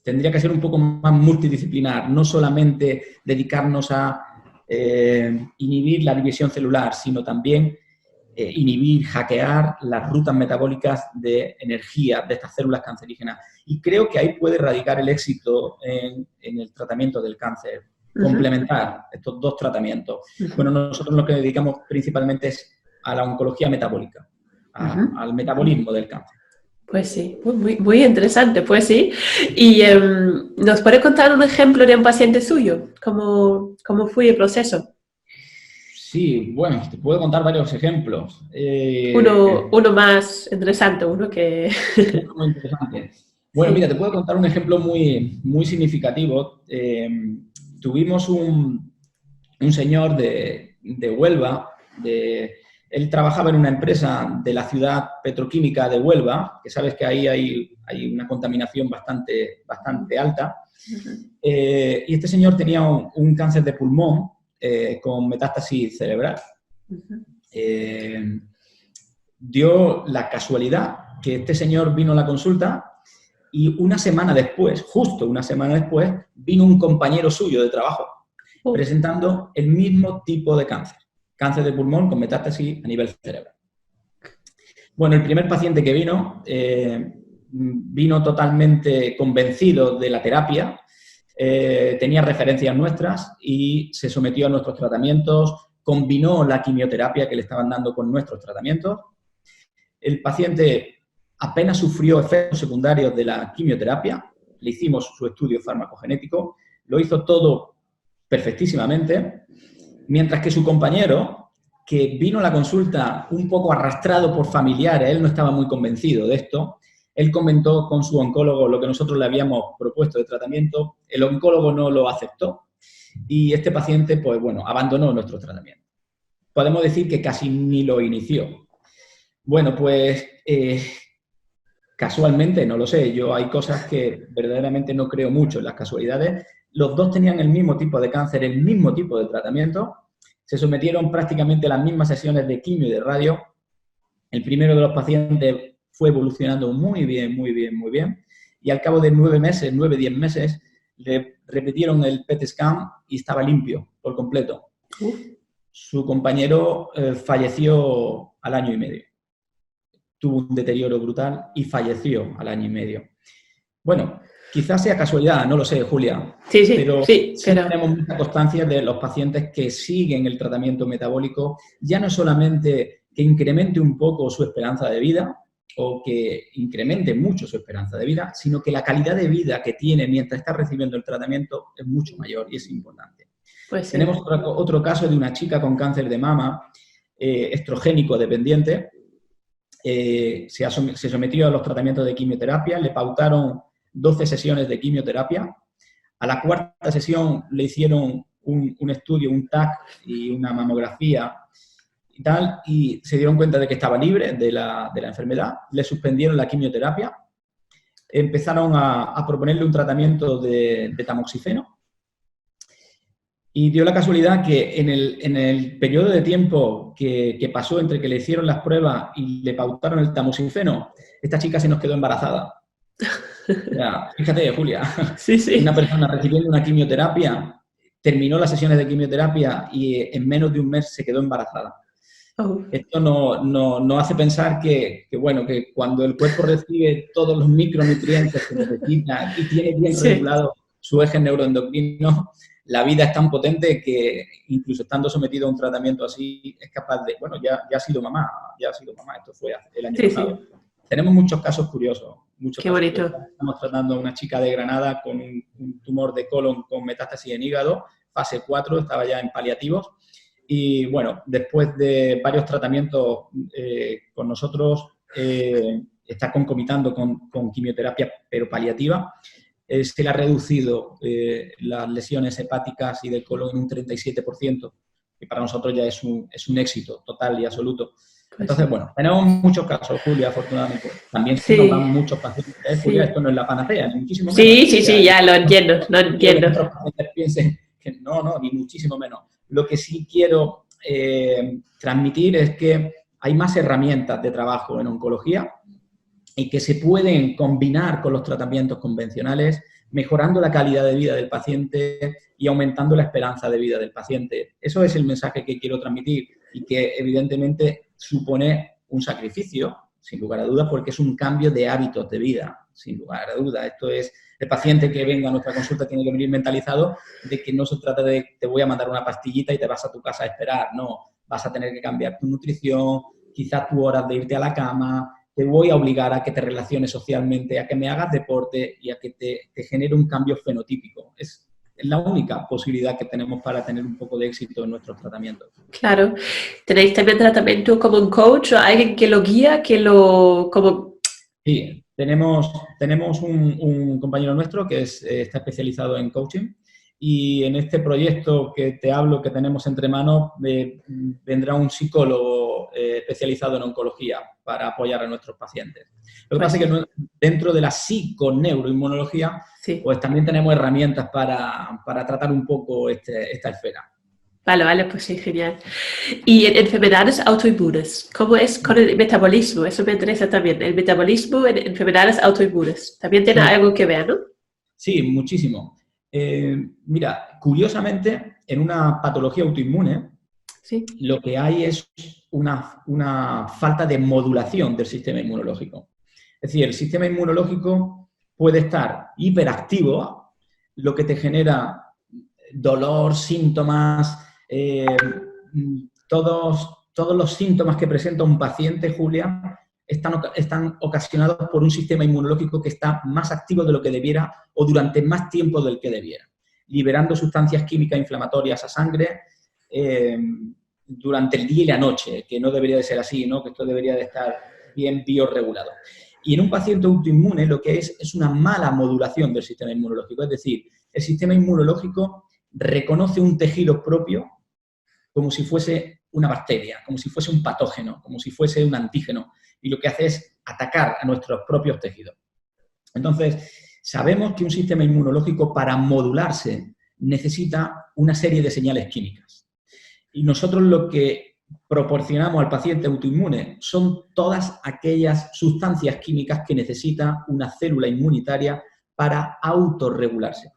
[SPEAKER 3] tendría que ser un poco más multidisciplinar, no solamente dedicarnos a inhibir la división celular, sino también inhibir, hackear las rutas metabólicas de energía de estas células cancerígenas. Y creo que ahí puede radicar el éxito en el tratamiento del cáncer, complementar estos dos tratamientos. Bueno, nosotros lo que dedicamos principalmente es a la oncología metabólica, al metabolismo del cáncer.
[SPEAKER 2] Pues sí, muy, muy interesante, pues sí. ¿Y nos puede contar un ejemplo de un paciente suyo? ¿Cómo fue el proceso?
[SPEAKER 3] Sí, bueno, te puedo contar varios ejemplos.
[SPEAKER 2] Uno más interesante, uno que...
[SPEAKER 3] Muy interesante. Bueno, sí. Mira, te puedo contar un ejemplo muy, muy significativo. Tuvimos un señor de Huelva, él trabajaba en una empresa de la ciudad petroquímica de Huelva, que sabes que ahí hay una contaminación bastante alta. Y este señor tenía un cáncer de pulmón con metástasis cerebral. Dio la casualidad que este señor vino a la consulta y una semana después, justo una semana después, vino un compañero suyo de trabajo presentando el mismo tipo de cáncer. Cáncer de pulmón con metástasis a nivel cerebral. Bueno, el primer paciente que vino totalmente convencido de la terapia, tenía referencias nuestras y se sometió a nuestros tratamientos, combinó la quimioterapia que le estaban dando con nuestros tratamientos. El paciente apenas sufrió efectos secundarios de la quimioterapia, le hicimos su estudio farmacogenético, lo hizo todo perfectísimamente, mientras que su compañero, que vino a la consulta un poco arrastrado por familiares, él no estaba muy convencido de esto, él comentó con su oncólogo lo que nosotros le habíamos propuesto de tratamiento, el oncólogo no lo aceptó y este paciente, pues bueno, abandonó nuestro tratamiento. Podemos decir que casi ni lo inició. Bueno, pues casualmente, no lo sé, yo hay cosas que verdaderamente no creo mucho en las casualidades. Los dos tenían el mismo tipo de cáncer, el mismo tipo de tratamiento, se sometieron prácticamente a las mismas sesiones de quimio y de radio. El primero de los pacientes fue evolucionando muy bien, muy bien, muy bien. Y al cabo de 9-10 meses, le repitieron el PET scan y estaba limpio por completo. Su compañero falleció al año y medio. Tuvo un deterioro brutal y falleció al año y medio. Bueno, quizás sea casualidad, no lo sé, Julia.
[SPEAKER 2] Sí,
[SPEAKER 3] pero tenemos mucha constancia de los pacientes que siguen el tratamiento metabólico, ya no solamente que incremente un poco su esperanza de vida, o que incremente mucho su esperanza de vida, sino que la calidad de vida que tiene mientras está recibiendo el tratamiento es mucho mayor y es importante. Pues sí. Tenemos otro caso de una chica con cáncer de mama, estrogénico dependiente, se sometió a los tratamientos de quimioterapia, le pautaron 12 sesiones de quimioterapia, a la cuarta sesión le hicieron un estudio, un TAC y una mamografía y tal, y se dieron cuenta de que estaba libre de la enfermedad, le suspendieron la quimioterapia, empezaron a proponerle un tratamiento de tamoxifeno, y dio la casualidad que en el periodo de tiempo que pasó entre que le hicieron las pruebas y le pautaron el tamoxifeno, esta chica se nos quedó embarazada. Ya, fíjate, Julia, sí. Una persona recibiendo una quimioterapia terminó las sesiones de quimioterapia y en menos de un mes se quedó embarazada.
[SPEAKER 2] Oh.
[SPEAKER 3] Esto nos hace pensar que cuando el cuerpo recibe todos los micronutrientes que necesita y tiene bien regulado su eje neuroendocrino, la vida es tan potente que incluso estando sometido a un tratamiento así es capaz de, ya ha sido mamá, esto fue el año pasado. Sí. Tenemos muchos casos curiosos.
[SPEAKER 2] Qué bonito.
[SPEAKER 3] Estamos tratando a una chica de Granada con un tumor de colon con metástasis en hígado, fase 4, estaba ya en paliativos. Y bueno, después de varios tratamientos con nosotros, está concomitando con quimioterapia, pero paliativa. Se le ha reducido las lesiones hepáticas y del colon en un 37%, que para nosotros ya es un éxito total y absoluto. Entonces, bueno, tenemos muchos casos, Julia, afortunadamente. También nos dan muchos pacientes. Julia, esto no es la panacea, ni muchísimo menos.
[SPEAKER 2] Sí, ya lo entiendo, lo entiendo.
[SPEAKER 3] Que otros pacientes piensen que no, ni muchísimo menos. Lo que sí quiero transmitir es que hay más herramientas de trabajo en oncología y que se pueden combinar con los tratamientos convencionales, mejorando la calidad de vida del paciente y aumentando la esperanza de vida del paciente. Eso es el mensaje que quiero transmitir y que evidentemente supone un sacrificio, sin lugar a dudas, porque es un cambio de hábitos de vida, sin lugar a dudas. Esto es, el paciente que venga a nuestra consulta tiene que venir mentalizado de que no se trata de te voy a mandar una pastillita y te vas a tu casa a esperar, no. Vas a tener que cambiar tu nutrición, quizás tus horas de irte a la cama, te voy a obligar a que te relaciones socialmente, a que me hagas deporte y a que te genere un cambio fenotípico. Es la única posibilidad que tenemos para tener un poco de éxito en nuestros tratamientos.
[SPEAKER 2] Claro. ¿Tenéis también tratamiento como un coach o alguien que lo guía,
[SPEAKER 3] Sí, tenemos un compañero nuestro que está especializado en coaching y en este proyecto que te hablo, que tenemos entre manos, vendrá un psicólogo especializado en oncología para apoyar a nuestros pacientes. Lo que pasa es que dentro de la psiconeuroinmunología, pues también tenemos herramientas para tratar un poco esta esfera.
[SPEAKER 2] Vale, pues sí, genial. Y en enfermedades autoinmunes, ¿cómo es con el metabolismo? Eso me interesa también. El metabolismo en enfermedades autoinmunes. También tiene algo que ver, ¿no?
[SPEAKER 3] Sí, muchísimo. Mira, curiosamente, en una patología autoinmune, lo que hay es una falta de modulación del sistema inmunológico. Es decir, el sistema inmunológico puede estar hiperactivo, lo que te genera dolor, síntomas, todos los síntomas que presenta un paciente, Julia, están ocasionados por un sistema inmunológico que está más activo de lo que debiera o durante más tiempo del que debiera, liberando sustancias químicas inflamatorias a sangre durante el día y la noche, que no debería de ser así, ¿no? Que esto debería de estar bien biorregulado. Y en un paciente autoinmune lo que es una mala modulación del sistema inmunológico, es decir, el sistema inmunológico reconoce un tejido propio como si fuese una bacteria, como si fuese un patógeno, como si fuese un antígeno, y lo que hace es atacar a nuestros propios tejidos. Entonces, sabemos que un sistema inmunológico para modularse necesita una serie de señales químicas. Y nosotros lo que proporcionamos al paciente autoinmune son todas aquellas sustancias químicas que necesita una célula inmunitaria para autorregularse.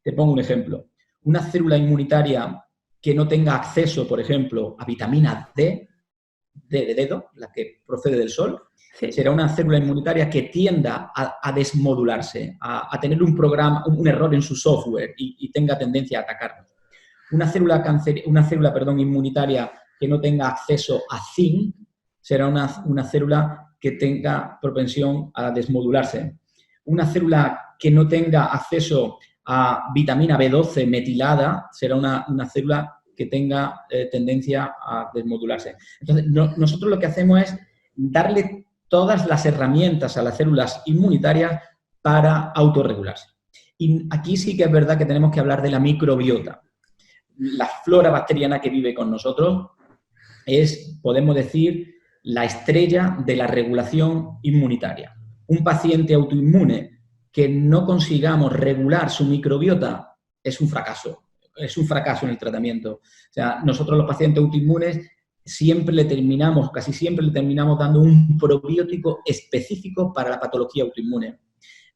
[SPEAKER 3] Te pongo un ejemplo. Una célula inmunitaria que no tenga acceso, por ejemplo, a vitamina D de dedo, la que procede del sol, será una célula inmunitaria que tienda a desmodularse, a tener un error en su software y tenga tendencia a atacarnos. Una célula inmunitaria que no tenga acceso a zinc será una célula que tenga propensión a desmodularse. Una célula que no tenga acceso a vitamina B12 metilada será una célula que tenga tendencia a desmodularse. Entonces, nosotros lo que hacemos es darle todas las herramientas a las células inmunitarias para autorregularse. Y aquí sí que es verdad que tenemos que hablar de la microbiota. La flora bacteriana que vive con nosotros es, podemos decir, la estrella de la regulación inmunitaria. Un paciente autoinmune que no consigamos regular su microbiota es un fracaso en el tratamiento. O sea, nosotros los pacientes autoinmunes casi siempre le terminamos dando un probiótico específico para la patología autoinmune.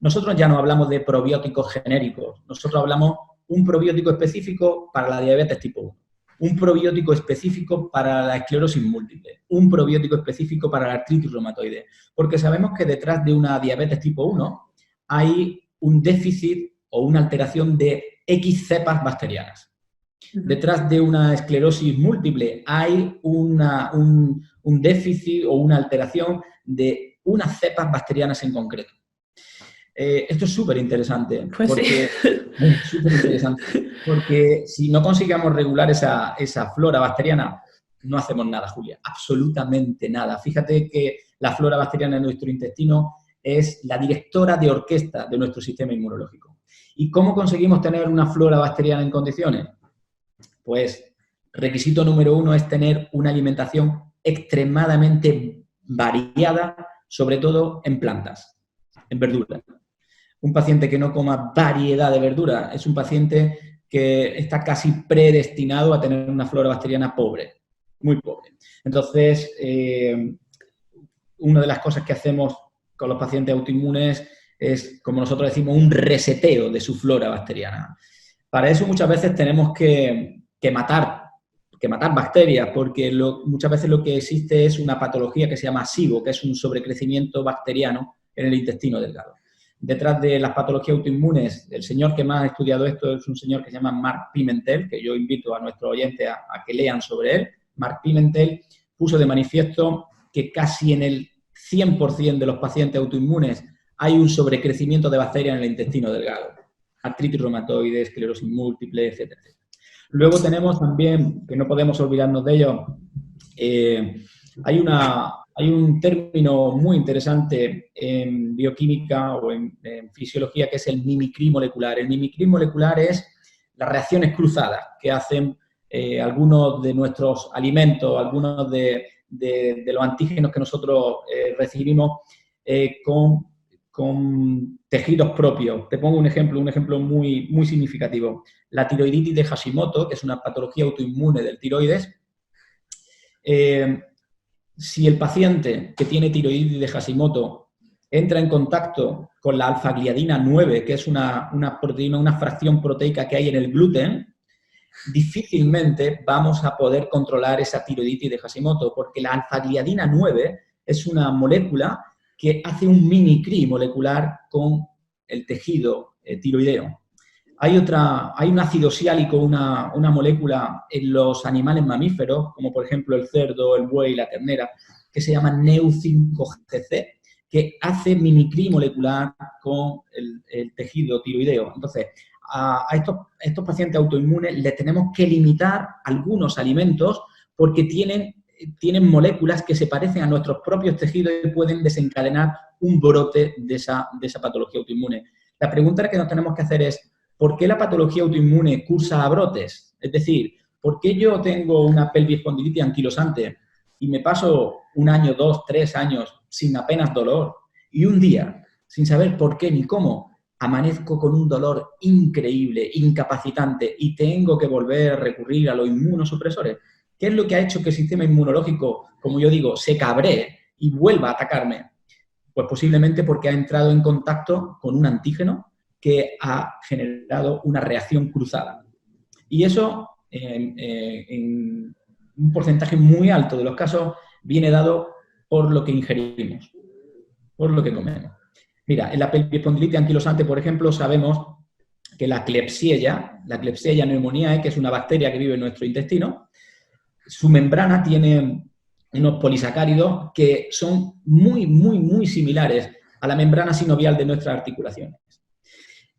[SPEAKER 3] Nosotros ya no hablamos de probióticos genéricos, nosotros hablamos un probiótico específico para la diabetes tipo 1, un probiótico específico para la esclerosis múltiple, un probiótico específico para la artritis reumatoide, porque sabemos que detrás de una diabetes tipo 1 hay un déficit o una alteración de X cepas bacterianas. Detrás de una esclerosis múltiple hay un déficit o una alteración de unas cepas bacterianas en concreto. Esto es súper interesante,
[SPEAKER 2] Pues
[SPEAKER 3] porque, súper interesante, porque si no consigamos regular esa flora bacteriana, no hacemos nada, Julia, absolutamente nada. Fíjate que la flora bacteriana en nuestro intestino es la directora de orquesta de nuestro sistema inmunológico. ¿Y cómo conseguimos tener una flora bacteriana en condiciones? Pues requisito número 1 es tener una alimentación extremadamente variada, sobre todo en plantas, en verduras. Un paciente que no coma variedad de verdura es un paciente que está casi predestinado a tener una flora bacteriana pobre, muy pobre. Entonces, una de las cosas que hacemos con los pacientes autoinmunes es, como nosotros decimos, un reseteo de su flora bacteriana. Para eso muchas veces tenemos que matar bacterias, porque muchas veces lo que existe es una patología que se llama SIBO, que es un sobrecrecimiento bacteriano en el intestino delgado. Detrás de las patologías autoinmunes, el señor que más ha estudiado esto es un señor que se llama Mark Pimentel, que yo invito a nuestros oyentes a que lean sobre él. Mark Pimentel puso de manifiesto que casi en el 100% de los pacientes autoinmunes hay un sobrecrecimiento de bacterias en el intestino delgado. Artritis reumatoide, esclerosis múltiple, etcétera, etcétera. Luego tenemos también, que no podemos olvidarnos de ello, hay un término muy interesante en bioquímica o en fisiología que es el mimicry molecular. El mimicry molecular es las reacciones cruzadas que hacen algunos de nuestros alimentos, algunos de los antígenos que nosotros recibimos con tejidos propios. Te pongo un ejemplo muy, muy significativo. La tiroiditis de Hashimoto, que es una patología autoinmune del tiroides, si el paciente que tiene tiroiditis de Hashimoto entra en contacto con la alfa-gliadina 9, que es una proteína, una fracción proteica que hay en el gluten, difícilmente vamos a poder controlar esa tiroiditis de Hashimoto, porque la alfa-gliadina 9 es una molécula que hace un mimicry molecular con el tejido tiroideo. Hay un ácido siálico, una molécula en los animales mamíferos, como por ejemplo el cerdo, el buey, la ternera, que se llama Neu5Gc, que hace mimicry molecular con el tejido tiroideo. Entonces, a estos pacientes autoinmunes les tenemos que limitar algunos alimentos porque tienen moléculas que se parecen a nuestros propios tejidos y pueden desencadenar un brote de esa patología autoinmune. La pregunta que nos tenemos que hacer es, ¿por qué la patología autoinmune cursa a brotes? Es decir, ¿por qué yo tengo una pelvis espondilitis anquilosante y me paso 1 año, 2, 3 años sin apenas dolor y un día, sin saber por qué ni cómo, amanezco con un dolor increíble, incapacitante y tengo que volver a recurrir a los inmunosupresores? ¿Qué es lo que ha hecho que el sistema inmunológico, como yo digo, se cabree y vuelva a atacarme? Pues posiblemente porque ha entrado en contacto con un antígeno que ha generado una reacción cruzada. Y eso, en un porcentaje muy alto de los casos, viene dado por lo que ingerimos, por lo que comemos. Mira, en la pelvis espondilitis anquilosante, por ejemplo, sabemos que la Klebsiella pneumoniae, que es una bacteria que vive en nuestro intestino, su membrana tiene unos polisacáridos que son muy, muy, muy similares a la membrana sinovial de nuestras articulaciones.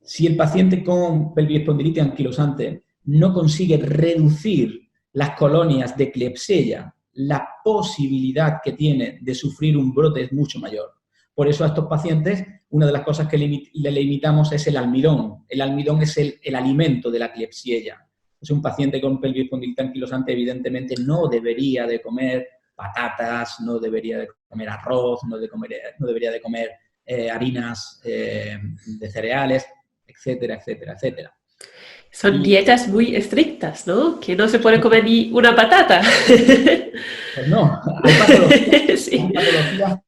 [SPEAKER 3] Si el paciente con pelvis espondilitis anquilosante no consigue reducir las colonias de Klebsiella, la posibilidad que tiene de sufrir un brote es mucho mayor. Por eso a estos pacientes, una de las cosas que le limitamos es el almidón. El almidón es el alimento de la Klebsiella. Es un paciente con pelvis espondilitis anquilosante, evidentemente no debería de comer patatas, no debería de comer arroz, no debería de comer harinas de cereales, etcétera, etcétera, etcétera.
[SPEAKER 2] Son dietas muy estrictas, ¿no? Que no se puede comer ni una patata.
[SPEAKER 3] Pues no, hay patologías,
[SPEAKER 2] Sí.
[SPEAKER 3] hay patologías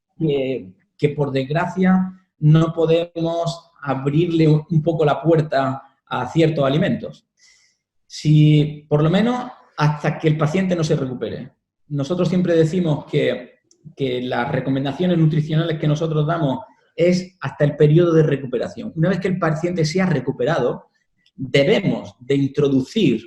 [SPEAKER 3] que por desgracia no podemos abrirle un poco la puerta a ciertos alimentos. Si, por lo menos, hasta que el paciente no se recupere. Nosotros siempre decimos que las recomendaciones nutricionales que nosotros damos es hasta el periodo de recuperación. Una vez que el paciente se ha recuperado, debemos de introducir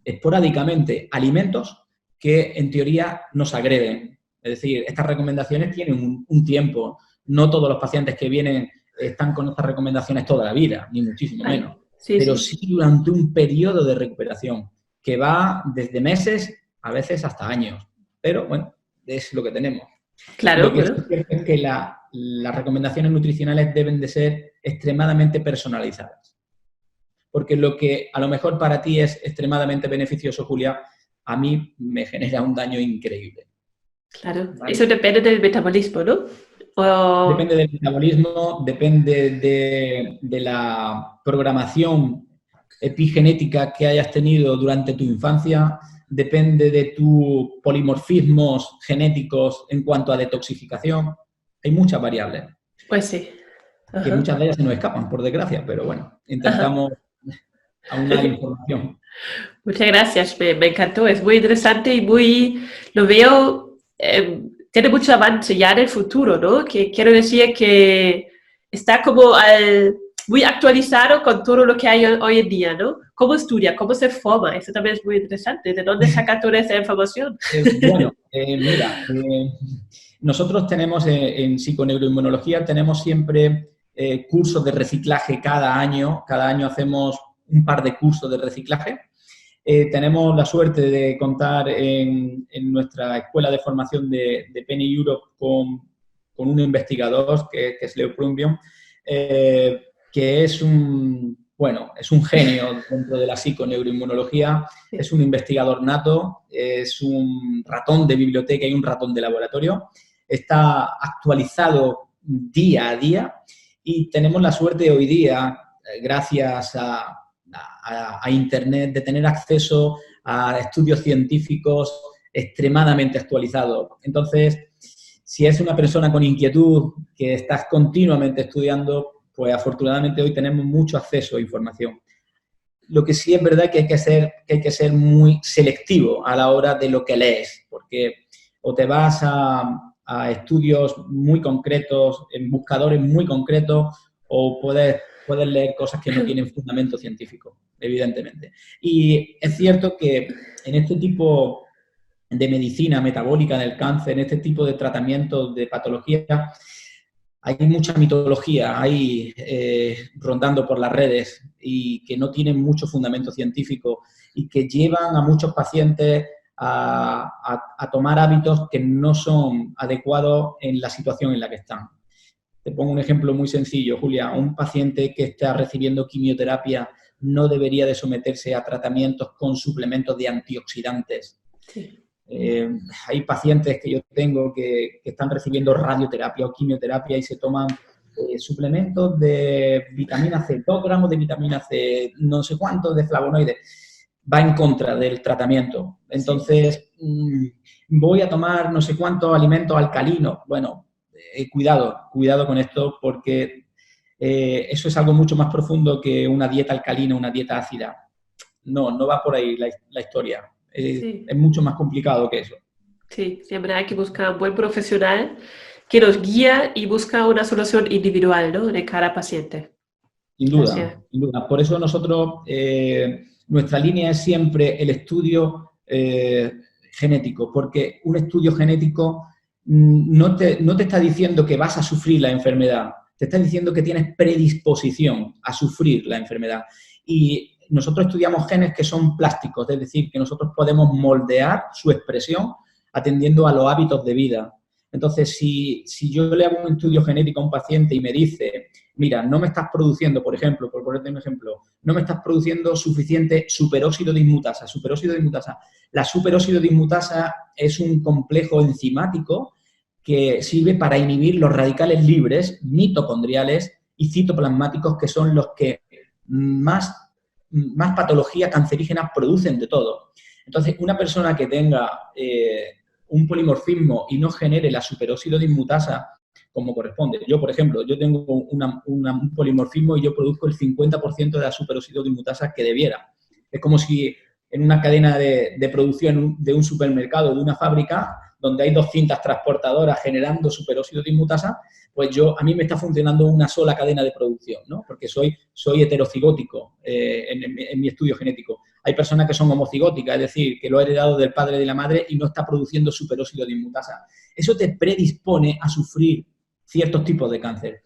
[SPEAKER 3] esporádicamente alimentos que en teoría nos agreden. Es decir, estas recomendaciones tienen un tiempo. No todos los pacientes que vienen están con estas recomendaciones toda la vida, ni muchísimo menos. Pero sí durante un periodo de recuperación que va desde meses, a veces hasta años. Pero, bueno, es lo que tenemos.
[SPEAKER 2] Claro,
[SPEAKER 3] lo que es cierto es que las recomendaciones nutricionales deben de ser extremadamente personalizadas. Porque lo que a lo mejor para ti es extremadamente beneficioso, Julia, a mí me genera un daño increíble.
[SPEAKER 2] Claro, ¿vale? Eso depende del metabolismo, ¿no?
[SPEAKER 3] Depende del metabolismo, depende de la programación epigenética que hayas tenido durante tu infancia, depende de tus polimorfismos genéticos en cuanto a detoxificación. Hay muchas variables.
[SPEAKER 2] Pues sí.
[SPEAKER 3] Que muchas de ellas se nos escapan, por desgracia, pero bueno, intentamos aunar información.
[SPEAKER 2] Muchas gracias, me encantó, es muy interesante y lo veo, tiene mucho avance ya en el futuro, ¿no? Que quiero decir que está como muy actualizado con todo lo que hay hoy en día, ¿no? ¿Cómo estudia? ¿Cómo se forma? Eso también es muy interesante. ¿De dónde saca toda esa información?
[SPEAKER 3] Bueno, mira, nosotros tenemos en psiconeuroinmunología, tenemos siempre cursos de reciclaje cada año. Cada año hacemos un par de cursos de reciclaje. Tenemos la suerte de contar en nuestra escuela de formación de Penny Europe con un investigador que es Leo Prumbion, que es un genio dentro de la psiconeuroinmunología, es un investigador nato, es un ratón de biblioteca y un ratón de laboratorio, está actualizado día a día y tenemos la suerte hoy día, gracias a Internet, de tener acceso a estudios científicos extremadamente actualizados. Entonces, si es una persona con inquietud, que estás continuamente estudiando, pues afortunadamente hoy tenemos mucho acceso a información. Lo que sí es verdad que hay que ser muy selectivo a la hora de lo que lees, porque o te vas a estudios muy concretos, en buscadores muy concretos, o puedes leer cosas que no tienen fundamento científico, evidentemente. Y es cierto que en este tipo de medicina metabólica del cáncer, en este tipo de tratamientos de patología, hay mucha mitología ahí rondando por las redes y que no tienen mucho fundamento científico y que llevan a muchos pacientes a tomar hábitos que no son adecuados en la situación en la que están. Te pongo un ejemplo muy sencillo, Julia. Un paciente que está recibiendo quimioterapia no debería de someterse a tratamientos con suplementos de antioxidantes. Sí. Hay pacientes que yo tengo que están recibiendo radioterapia o quimioterapia y se toman suplementos de vitamina C, 2 gramos de vitamina C, no sé cuántos de flavonoides. Va en contra del tratamiento. Entonces, voy a tomar no sé cuántos alimentos alcalinos. Bueno, cuidado con esto porque eso es algo mucho más profundo que una dieta alcalina, una dieta ácida. No va por ahí la historia. Es mucho más complicado que eso.
[SPEAKER 2] Sí, siempre hay que buscar un buen profesional que nos guíe y busca una solución individual, ¿no?, de cada paciente.
[SPEAKER 3] Sin duda, sin duda. Por eso nosotros, nuestra línea es siempre el estudio genético, porque un estudio genético no te está diciendo que vas a sufrir la enfermedad, te está diciendo que tienes predisposición a sufrir la enfermedad. Y nosotros estudiamos genes que son plásticos, es decir, que nosotros podemos moldear su expresión atendiendo a los hábitos de vida. Entonces, si yo le hago un estudio genético a un paciente y me dice, mira, no me estás produciendo, por ejemplo, por ponerte un ejemplo, no me estás produciendo suficiente superóxido dismutasa. La superóxido dismutasa es un complejo enzimático que sirve para inhibir los radicales libres mitocondriales y citoplasmáticos, que son los que más patologías cancerígenas producen de todo. Entonces, una persona que tenga un polimorfismo y no genere la superóxido dismutasa, como corresponde. Yo, por ejemplo, yo tengo un polimorfismo y yo produzco el 50% de la superóxido dismutasa que debiera. Es como si en una cadena de producción de un supermercado, de una fábrica, donde hay 2 cintas transportadoras generando superóxido dismutasa, pues a mí me está funcionando una sola cadena de producción, ¿no? Porque soy heterocigótico en mi estudio genético. Hay personas que son homocigóticas, es decir, que lo ha heredado del padre y de la madre y no está produciendo superóxido dismutasa. Eso te predispone a sufrir ciertos tipos de cáncer.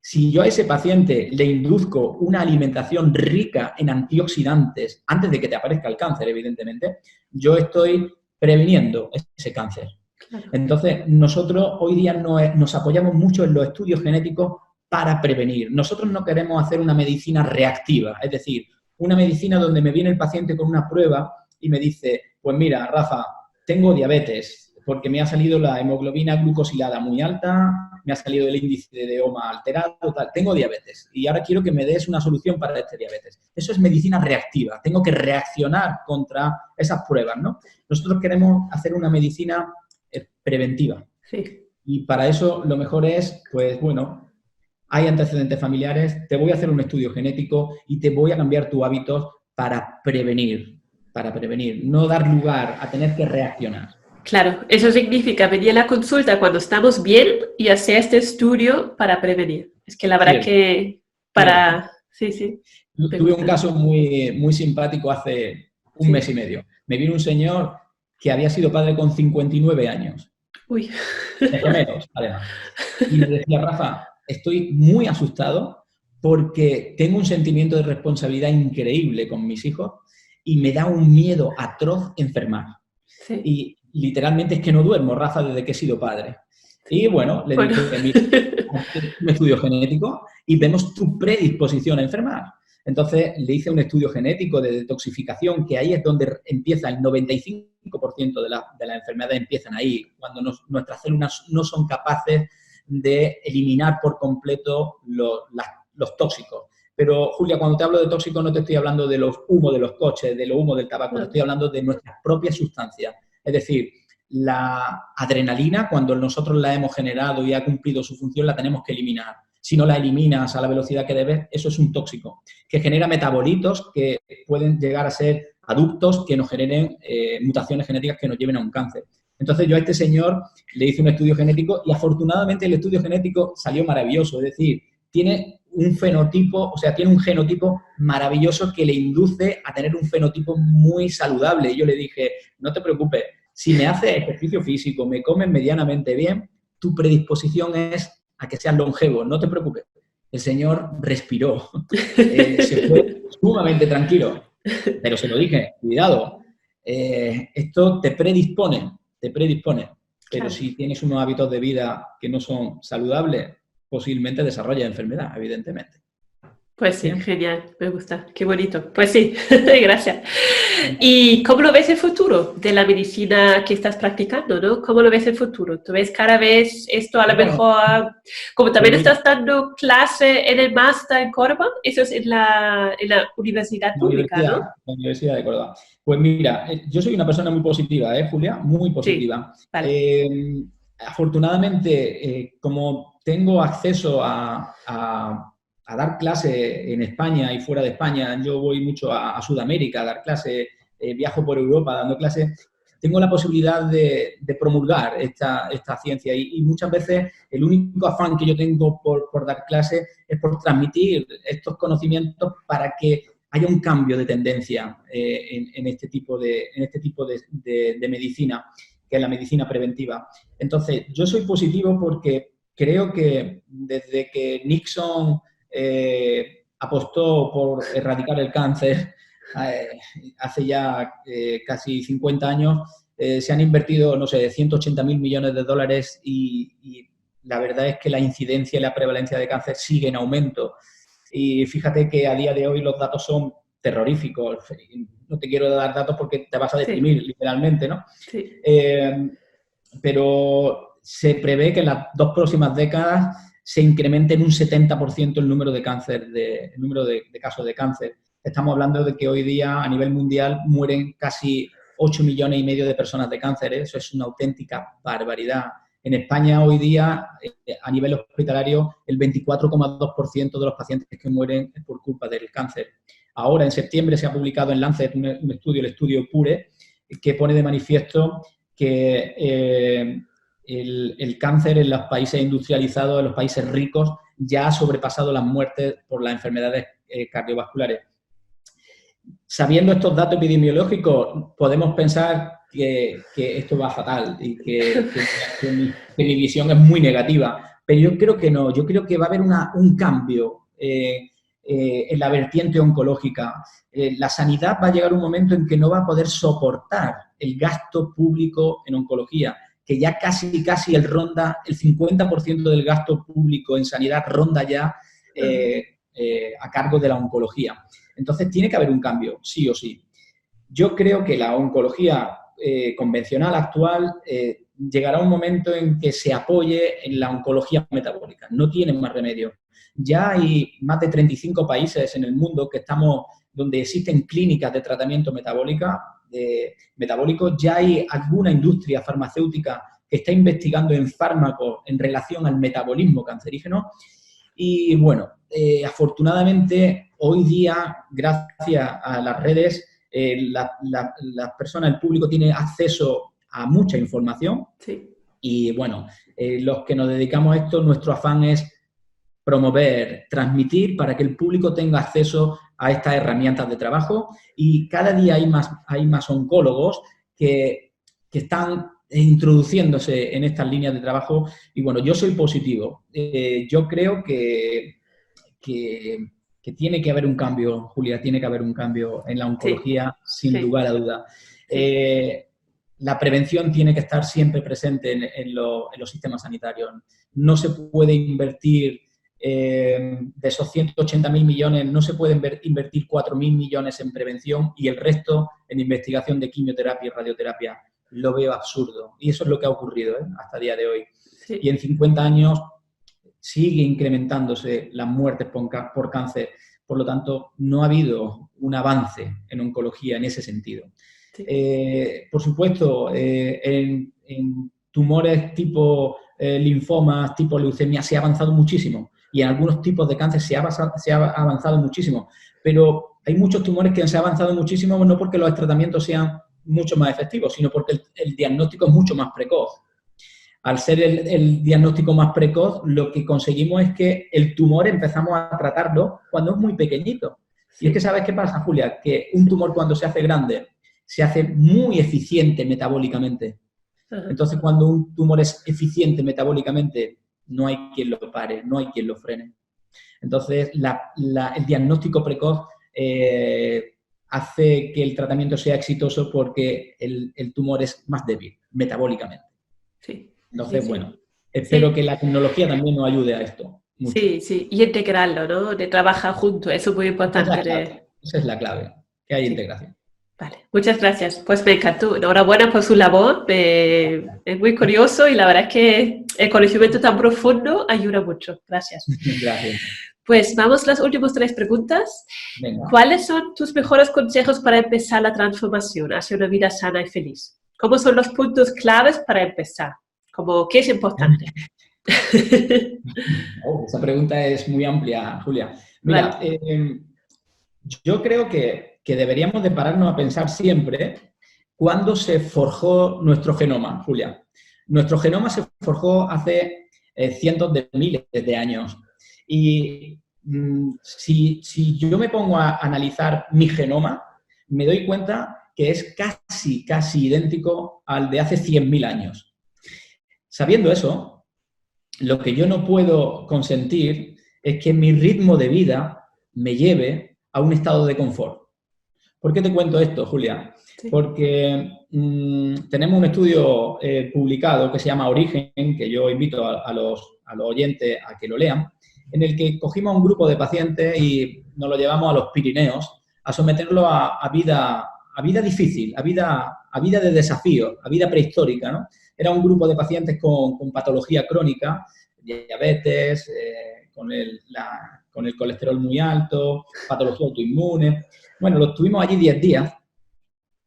[SPEAKER 3] Si yo a ese paciente le induzco una alimentación rica en antioxidantes, antes de que te aparezca el cáncer, evidentemente, yo estoy previniendo ese cáncer. Claro. Entonces, nosotros hoy día nos apoyamos mucho en los estudios genéticos para prevenir. Nosotros no queremos hacer una medicina reactiva, es decir, una medicina donde me viene el paciente con una prueba y me dice, pues mira, Rafa, tengo diabetes porque me ha salido la hemoglobina glucosilada muy alta, me ha salido el índice de EOMA alterado, tal, tengo diabetes y ahora quiero que me des una solución para este diabetes. Eso es medicina reactiva, tengo que reaccionar contra esas pruebas, ¿no? Nosotros queremos hacer una medicina preventiva. Sí. Y para eso lo mejor es, pues bueno, hay antecedentes familiares, te voy a hacer un estudio genético y te voy a cambiar tus hábitos para prevenir, no dar lugar a tener que reaccionar.
[SPEAKER 2] Claro, eso significa venir a la consulta cuando estamos bien y hacer este estudio para prevenir. Es que la verdad que para... Sí, sí.
[SPEAKER 3] Tuve un caso muy simpático hace un mes y medio. Me vino un señor que había sido padre con 59 años.
[SPEAKER 2] Uy.
[SPEAKER 3] De gemelos, además. Y me decía, Rafa, estoy muy asustado porque tengo un sentimiento de responsabilidad increíble con mis hijos y me da un miedo atroz enfermar. Sí. Y literalmente es que no duermo, Rafa, desde que he sido padre. Y bueno, le dije, mira, un estudio genético y vemos tu predisposición a enfermar. Entonces le hice un estudio genético de detoxificación, que ahí es donde empieza el 95% de las enfermedades, empiezan ahí, cuando nuestras células no son capaces de eliminar por completo los tóxicos. Pero, Julia, cuando te hablo de tóxicos no te estoy hablando de los humos de los coches, de los humos del tabaco, te estoy hablando de nuestras propias sustancias. Es decir, la adrenalina, cuando nosotros la hemos generado y ha cumplido su función, la tenemos que eliminar. Si no la eliminas a la velocidad que debes, eso es un tóxico, que genera metabolitos que pueden llegar a ser aductos que nos generen mutaciones genéticas que nos lleven a un cáncer. Entonces, yo a este señor le hice un estudio genético y afortunadamente el estudio genético salió maravilloso. Es decir, tiene un fenotipo, o sea, tiene un genotipo maravilloso que le induce a tener un fenotipo muy saludable. Y yo le dije, no te preocupes, si me haces ejercicio físico, me comes medianamente bien, tu predisposición es a que seas longevo, no te preocupes. El señor respiró, se fue sumamente tranquilo, pero se lo dije, cuidado, esto te predispone, pero claro. Si tienes unos hábitos de vida que no son saludables, posiblemente desarrolles enfermedad, evidentemente.
[SPEAKER 2] Pues sí, genial, me gusta, qué bonito. Pues sí, gracias. ¿Y cómo lo ves el futuro de la medicina que estás practicando, no? ¿Cómo lo ves el futuro? ¿Tú ves cada vez esto a lo mejor, como también estás dando clase en el máster en Córdoba? Eso es en la universidad pública, ¿no?
[SPEAKER 3] La Universidad de Córdoba. Pues mira, yo soy una persona muy positiva, Julia? Muy positiva.
[SPEAKER 2] Sí, vale.
[SPEAKER 3] Afortunadamente, como tengo acceso a dar clase en España y fuera de España, yo voy mucho a Sudamérica a dar clase, viajo por Europa dando clases, tengo la posibilidad de promulgar esta ciencia y muchas veces el único afán que yo tengo por dar clase es por transmitir estos conocimientos para que haya un cambio de tendencia en este tipo de medicina, que es la medicina preventiva. Entonces, yo soy positivo porque creo que desde que Nixon apostó por erradicar el cáncer hace ya casi 50 años, se han invertido, no sé, 180.000 millones de dólares y la verdad es que la incidencia y la prevalencia de cáncer sigue en aumento. Y fíjate que a día de hoy los datos son terroríficos. No te quiero dar datos porque te vas a deprimir, sí, literalmente, ¿no? Sí. Pero se prevé que en las 2 próximas décadas se incremente en un 70% el número de casos de cáncer. Estamos hablando de que hoy día a nivel mundial mueren casi 8,5 millones de personas de cáncer. Eso es una auténtica barbaridad. En España hoy día, a nivel hospitalario, el 24,2% de los pacientes que mueren es por culpa del cáncer. Ahora, en septiembre, se ha publicado en Lancet un estudio, el estudio PURE, que pone de manifiesto que el cáncer en los países industrializados, en los países ricos, ya ha sobrepasado las muertes por las enfermedades cardiovasculares. Sabiendo estos datos epidemiológicos, podemos pensar que esto va fatal y que mi visión es muy negativa, pero yo creo que no, yo creo que va a haber un cambio en la vertiente oncológica. La sanidad va a llegar un momento en que no va a poder soportar el gasto público en oncología, que ya casi el 50% del gasto público en sanidad ronda ya a cargo de la oncología. Entonces, tiene que haber un cambio, sí o sí. Yo creo que la oncología convencional actual llegará un momento en que se apoye en la oncología metabólica. No tiene más remedio. Ya hay más de 35 países en el mundo donde existen clínicas de tratamiento metabólico. Ya hay alguna industria farmacéutica que está investigando en fármacos en relación al metabolismo cancerígeno. Y bueno, afortunadamente hoy día, gracias a las redes, las personas, el público tiene acceso a mucha información.
[SPEAKER 2] Sí.
[SPEAKER 3] Y bueno, los que nos dedicamos a esto, nuestro afán es promover, transmitir para que el público tenga acceso a estas herramientas de trabajo, y cada día hay más oncólogos que están introduciéndose en estas líneas de trabajo. Y bueno, yo soy positivo. Yo creo que tiene que haber un cambio, Julia, tiene que haber un cambio en la oncología, sin lugar a duda. La prevención tiene que estar siempre presente en los sistemas sanitarios. No se puede invertir, de esos 180.000 millones, no se pueden invertir 4.000 millones en prevención y el resto en investigación de quimioterapia y radioterapia. Lo veo absurdo. Y eso es lo que ha ocurrido hasta el día de hoy. Sí. Y en 50 años sigue incrementándose las muertes por cáncer. Por lo tanto, no ha habido un avance en oncología en ese sentido. Sí. Por supuesto, en tumores tipo linfomas, tipo leucemia, se ha avanzado muchísimo. Y en algunos tipos de cáncer se ha avanzado muchísimo. Pero hay muchos tumores que se ha avanzado muchísimo no porque los tratamientos sean mucho más efectivos, sino porque el diagnóstico es mucho más precoz. Al ser el diagnóstico más precoz, lo que conseguimos es que el tumor empezamos a tratarlo cuando es muy pequeñito. Sí. Y es que, ¿sabes qué pasa, Julia? Que un tumor, cuando se hace grande, se hace muy eficiente metabólicamente. Entonces, cuando un tumor es eficiente metabólicamente, no hay quien lo pare, no hay quien lo frene. Entonces, el diagnóstico precoz hace que el tratamiento sea exitoso porque el tumor es más débil metabólicamente.
[SPEAKER 2] Sí.
[SPEAKER 3] Entonces, bueno, espero que la tecnología también nos ayude a esto.
[SPEAKER 2] Mucho. Sí, y integrarlo, ¿no? De trabajar juntos, eso es muy importante.
[SPEAKER 3] Esa es la clave, que haya integración.
[SPEAKER 2] Vale, muchas gracias. Pues me encantó. Enhorabuena por su labor. Es muy curioso y la verdad es que el conocimiento tan profundo ayuda mucho. Gracias.
[SPEAKER 3] Gracias.
[SPEAKER 2] Pues vamos a las últimas 3 preguntas.
[SPEAKER 3] Venga.
[SPEAKER 2] ¿Cuáles son tus mejores consejos para empezar la transformación hacia una vida sana y feliz? ¿Cómo son los puntos claves para empezar? ¿Qué es importante?
[SPEAKER 3] Esa pregunta es muy amplia, Julia. Mira, vale. Yo creo que deberíamos de pararnos a pensar siempre cuándo se forjó nuestro genoma, Julia. Nuestro genoma se forjó hace cientos de miles de años. Y si yo me pongo a analizar mi genoma, me doy cuenta que es casi idéntico al de hace 100.000 años. Sabiendo eso, lo que yo no puedo consentir es que mi ritmo de vida me lleve a un estado de confort. ¿Por qué te cuento esto, Julia? Sí. Porque tenemos un estudio publicado que se llama Origen, que yo invito a los oyentes a que lo lean, en el que cogimos a un grupo de pacientes y nos lo llevamos a los Pirineos a someterlo a vida difícil, a vida de desafío, a vida prehistórica, ¿no? Era un grupo de pacientes con patología crónica, diabetes, con el colesterol muy alto, patología autoinmune. Bueno, los tuvimos allí 10 días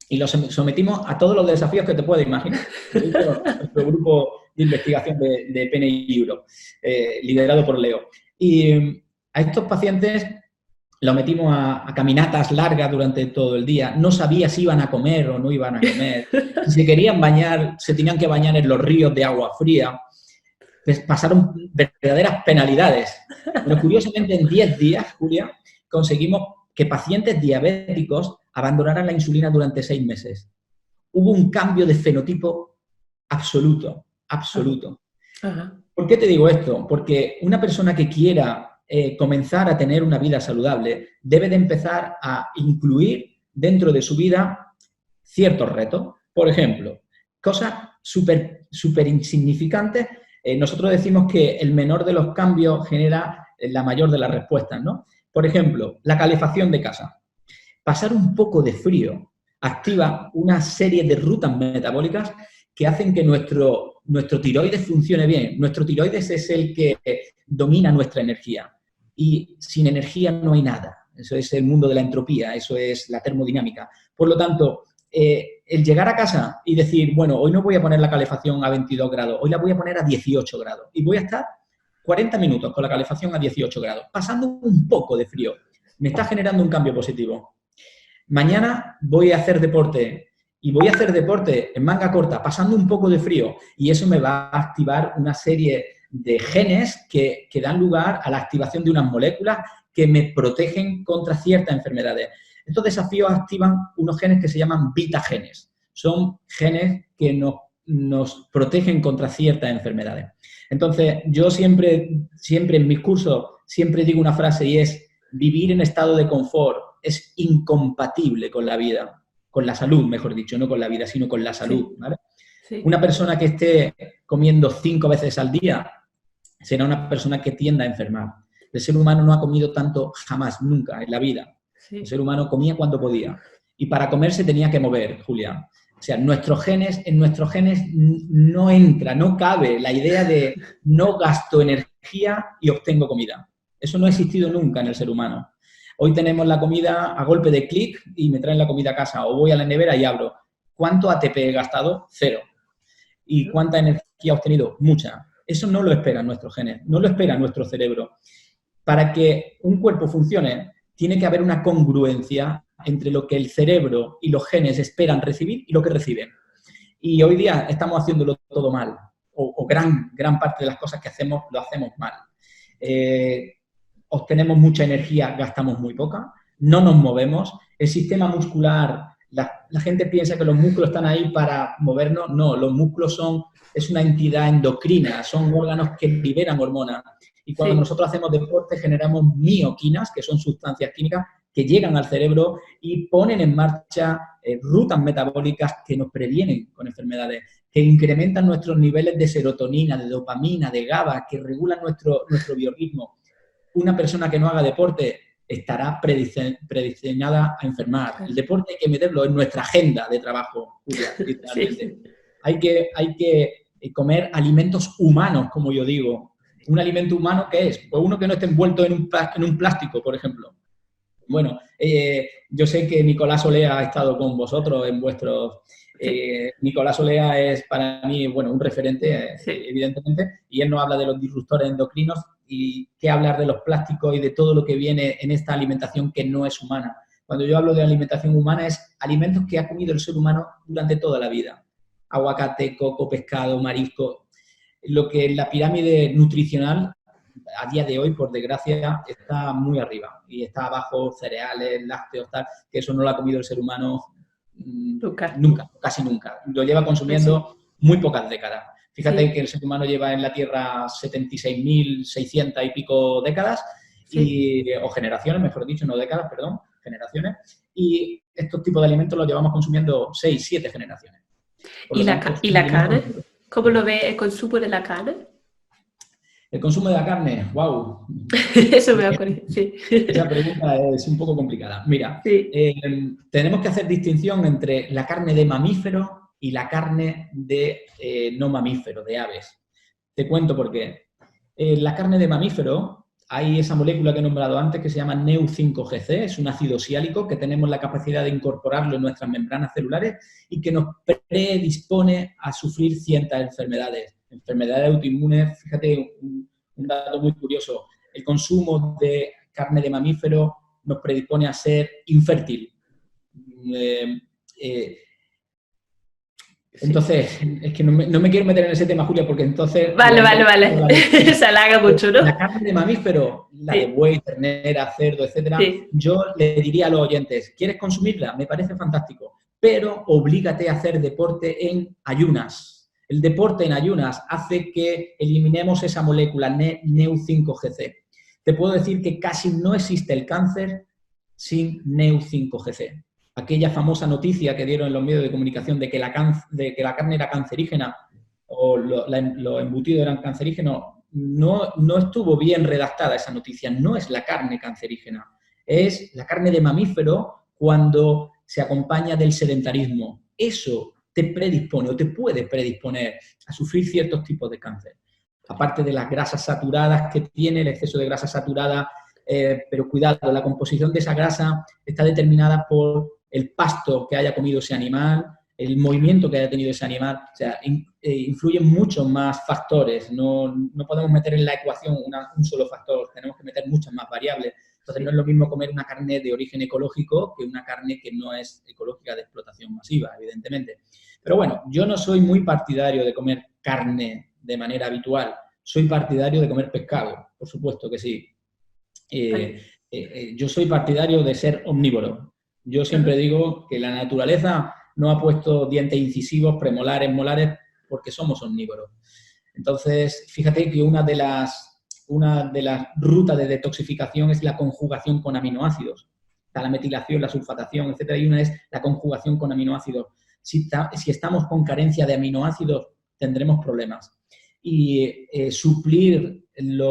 [SPEAKER 3] y los sometimos a todos los desafíos que te puedes imaginar. Nuestro grupo de investigación de PNI Europe, liderado por Leo. Y a estos pacientes los metimos a caminatas largas durante todo el día. No sabía si iban a comer o no iban a comer. Si se querían bañar, se tenían que bañar en los ríos de agua fría. Pues pasaron verdaderas penalidades. Pero curiosamente, en 10 días, Julia, conseguimos que pacientes diabéticos abandonaran la insulina durante 6 meses. Hubo un cambio de fenotipo absoluto, absoluto.
[SPEAKER 2] Ajá.
[SPEAKER 3] ¿Por qué te digo esto? Porque una persona que quiera comenzar a tener una vida saludable debe de empezar a incluir dentro de su vida ciertos retos. Por ejemplo, cosas súper insignificantes. Nosotros decimos que el menor de los cambios genera la mayor de las respuestas, ¿no? Por ejemplo, la calefacción de casa. Pasar un poco de frío activa una serie de rutas metabólicas que hacen que nuestro tiroides funcione bien. Nuestro tiroides es el que domina nuestra energía. Y sin energía no hay nada. Eso es el mundo de la entropía, eso es la termodinámica. Por lo tanto, el llegar a casa y decir, bueno, hoy no voy a poner la calefacción a 22 grados, hoy la voy a poner a 18 grados. Y voy a estar 40 minutos con la calefacción a 18 grados, pasando un poco de frío. Me está generando un cambio positivo. Mañana voy a hacer deporte y voy a hacer deporte en manga corta, pasando un poco de frío, y eso me va a activar una serie de genes que dan lugar a la activación de unas moléculas que me protegen contra ciertas enfermedades. Estos desafíos activan unos genes que se llaman beta-genes. Son genes que nos protegen contra ciertas enfermedades. Entonces, yo siempre en mis cursos, siempre digo una frase y es: vivir en estado de confort es incompatible con la vida, con la salud, mejor dicho, no con la vida, sino con la salud, ¿vale?
[SPEAKER 2] Sí.
[SPEAKER 3] Una persona que esté comiendo 5 veces al día será una persona que tienda a enfermar. El ser humano no ha comido tanto jamás, nunca en la vida.
[SPEAKER 2] Sí.
[SPEAKER 3] El ser humano comía cuando podía. Y para comer se tenía que mover, Julián. O sea, en nuestros genes no entra, no cabe la idea de no gasto energía y obtengo comida. Eso no ha existido nunca en el ser humano. Hoy tenemos la comida a golpe de clic y me traen la comida a casa, o voy a la nevera y abro. ¿Cuánto ATP he gastado? 0. ¿Y cuánta energía he obtenido? Mucha. Eso no lo esperan nuestros genes, no lo espera nuestro cerebro. Para que un cuerpo funcione, tiene que haber una congruencia entre lo que el cerebro y los genes esperan recibir y lo que reciben. Y hoy día estamos haciéndolo todo mal, o gran parte de las cosas que hacemos, lo hacemos mal. Obtenemos mucha energía, gastamos muy poca, no nos movemos, el sistema muscular, la gente piensa que los músculos están ahí para movernos, no, los músculos es una entidad endocrina, son órganos que liberan hormonas. Y cuando nosotros hacemos deporte generamos mioquinas, que son sustancias químicas que llegan al cerebro y ponen en marcha rutas metabólicas que nos previenen con enfermedades, que incrementan nuestros niveles de serotonina, de dopamina, de GABA, que regulan nuestro biorritmo. Una persona que no haga deporte estará prediseñada a enfermar. El deporte hay que meterlo en nuestra agenda de trabajo, Julia, literalmente. Sí. Hay que comer alimentos humanos, como yo digo. ¿Un alimento humano qué es? Pues uno que no esté envuelto en un plástico, por ejemplo. Bueno, yo sé que Nicolás Olea ha estado con vosotros en vuestros... Nicolás Olea es para mí, bueno, un referente, evidentemente, y él nos habla de los disruptores endocrinos y qué hablar de los plásticos y de todo lo que viene en esta alimentación que no es humana. Cuando yo hablo de alimentación humana es alimentos que ha comido el ser humano durante toda la vida. Aguacate, coco, pescado, marisco. Lo que en la pirámide nutricional a día de hoy, por desgracia, está muy arriba y está abajo cereales, lácteos, tal, que eso no lo ha comido el ser humano nunca, casi nunca. Lo lleva consumiendo muy pocas décadas. Fíjate que el ser humano lleva en la Tierra 76.600 y pico décadas, o generaciones, mejor dicho, no décadas, perdón, generaciones, y estos tipos de alimentos los llevamos consumiendo 6, 7 generaciones.
[SPEAKER 2] ¿Y la carne? ¿Cómo lo ve el consumo de la carne?
[SPEAKER 3] El consumo de la carne, wow.
[SPEAKER 2] Eso me ocurre, sí.
[SPEAKER 3] Esa pregunta es un poco complicada. Mira, tenemos que hacer distinción entre la carne de mamífero y la carne de no mamífero, de aves. Te cuento por qué. La carne de mamífero hay esa molécula que he nombrado antes que se llama Neu5Gc, es un ácido siálico que tenemos la capacidad de incorporarlo en nuestras membranas celulares y que nos predispone a sufrir ciertas enfermedades. Enfermedades autoinmunes, fíjate, un dato muy curioso, el consumo de carne de mamífero nos predispone a ser infértil. Entonces, es que no me quiero meter en ese tema, Julia, porque entonces...
[SPEAKER 2] Vale. Se alarga mucho, ¿no?
[SPEAKER 3] La carne de mamífero, la de buey, ternera, cerdo, etcétera, yo le diría a los oyentes, ¿quieres consumirla? Me parece fantástico, pero oblígate a hacer deporte en ayunas. El deporte en ayunas hace que eliminemos esa molécula Neu5Gc. Te puedo decir que casi no existe el cáncer sin Neu5Gc. Aquella famosa noticia que dieron en los medios de comunicación de que la carne era cancerígena o los embutidos eran cancerígenos, no estuvo bien redactada esa noticia. No es la carne cancerígena, es la carne de mamífero cuando se acompaña del sedentarismo. Eso te predispone o te puede predisponer a sufrir ciertos tipos de cáncer. Aparte de las grasas saturadas que tiene, el exceso de grasa saturada, pero cuidado, la composición de esa grasa está determinada por el pasto que haya comido ese animal, el movimiento que haya tenido ese animal, o sea, influyen muchos más factores, no podemos meter en la ecuación un solo factor, tenemos que meter muchas más variables. Entonces no es lo mismo comer una carne de origen ecológico que una carne que no es ecológica de explotación masiva, evidentemente. Pero bueno, yo no soy muy partidario de comer carne de manera habitual, soy partidario de comer pescado, por supuesto que sí. Yo soy partidario de ser omnívoro. Yo siempre digo que la naturaleza no ha puesto dientes incisivos, premolares, molares, porque somos omnívoros. Entonces, fíjate que una de las rutas de detoxificación es la conjugación con aminoácidos. Está la metilación, la sulfatación, etcétera, y una es la conjugación con aminoácidos. Si estamos con carencia de aminoácidos, tendremos problemas. Y suplir el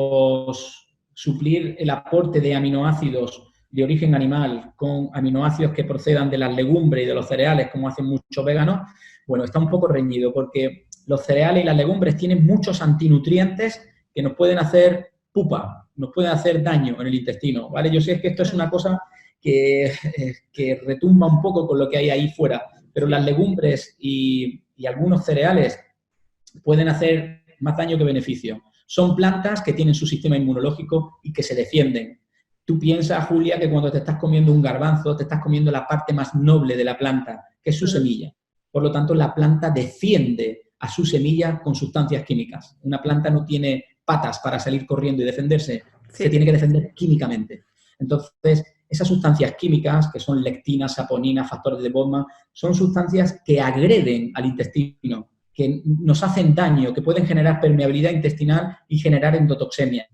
[SPEAKER 3] aporte de aminoácidos de origen animal con aminoácidos que procedan de las legumbres y de los cereales, como hacen muchos veganos, bueno, está un poco reñido porque los cereales y las legumbres tienen muchos antinutrientes que nos pueden hacer pupa, nos pueden hacer daño en el intestino, ¿vale? Yo sé que esto es una cosa que retumba un poco con lo que hay ahí fuera, pero las legumbres y algunos cereales pueden hacer más daño que beneficio. Son plantas que tienen su sistema inmunológico y que se defienden. Tú piensas, Julia, que cuando te estás comiendo un garbanzo, te estás comiendo la parte más noble de la planta, que es su semilla. Por lo tanto, la planta defiende a su semilla con sustancias químicas. Una planta no tiene patas para salir corriendo y defenderse, se tiene que defender químicamente. Entonces, esas sustancias químicas, que son lectina, saponina, factores de Bowman, son sustancias que agreden al intestino, que nos hacen daño, que pueden generar permeabilidad intestinal y generar endotoxemia.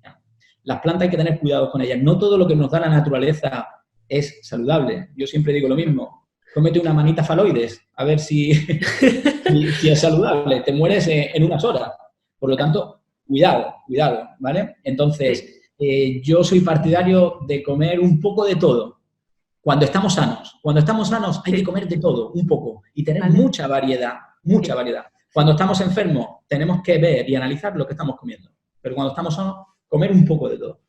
[SPEAKER 3] Las plantas hay que tener cuidado con ellas. No todo lo que nos da la naturaleza es saludable. Yo siempre digo lo mismo. Cómete una manita faloides, a ver si es saludable. Te mueres en unas horas. Por lo tanto, cuidado, ¿vale? Entonces, yo soy partidario de comer un poco de todo. Cuando estamos sanos. Cuando estamos sanos hay que comer de todo, un poco. Y tener mucha variedad. Cuando estamos enfermos, tenemos que ver y analizar lo que estamos comiendo. Pero cuando estamos sanos, comer un poco de todo.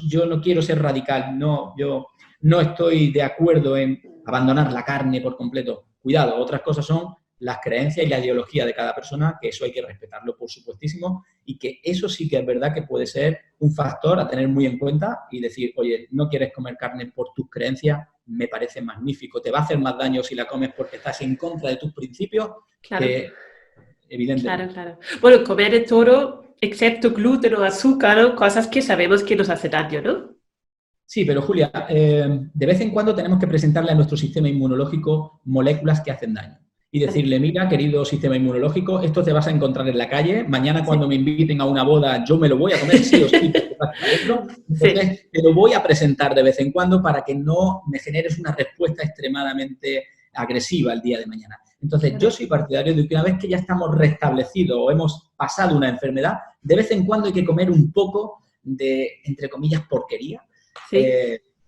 [SPEAKER 3] Yo no quiero ser radical, yo no estoy de acuerdo en abandonar la carne por completo. Cuidado, otras cosas son las creencias y la ideología de cada persona, que eso hay que respetarlo, por supuestísimo, y que eso sí que es verdad que puede ser un factor a tener muy en cuenta y decir, oye, no quieres comer carne por tus creencias, me parece magnífico. Te va a hacer más daño si la comes porque estás en contra de tus principios,
[SPEAKER 2] claro.
[SPEAKER 3] Evidentemente.
[SPEAKER 2] Claro. Bueno, comer de todo, excepto gluten o azúcar, ¿no? Cosas que sabemos que nos hace daño, ¿no?
[SPEAKER 3] Sí, pero Julia, de vez en cuando tenemos que presentarle a nuestro sistema inmunológico moléculas que hacen daño. Y decirle, mira, querido sistema inmunológico, esto te vas a encontrar en la calle, mañana cuando me inviten a una boda yo me lo voy a comer sí o sí, entonces te lo voy a presentar de vez en cuando para que no me generes una respuesta extremadamente agresiva el día de mañana. Entonces, yo soy partidario de que una vez que ya estamos restablecidos o hemos pasado una enfermedad, de vez en cuando hay que comer un poco de, entre comillas, porquería,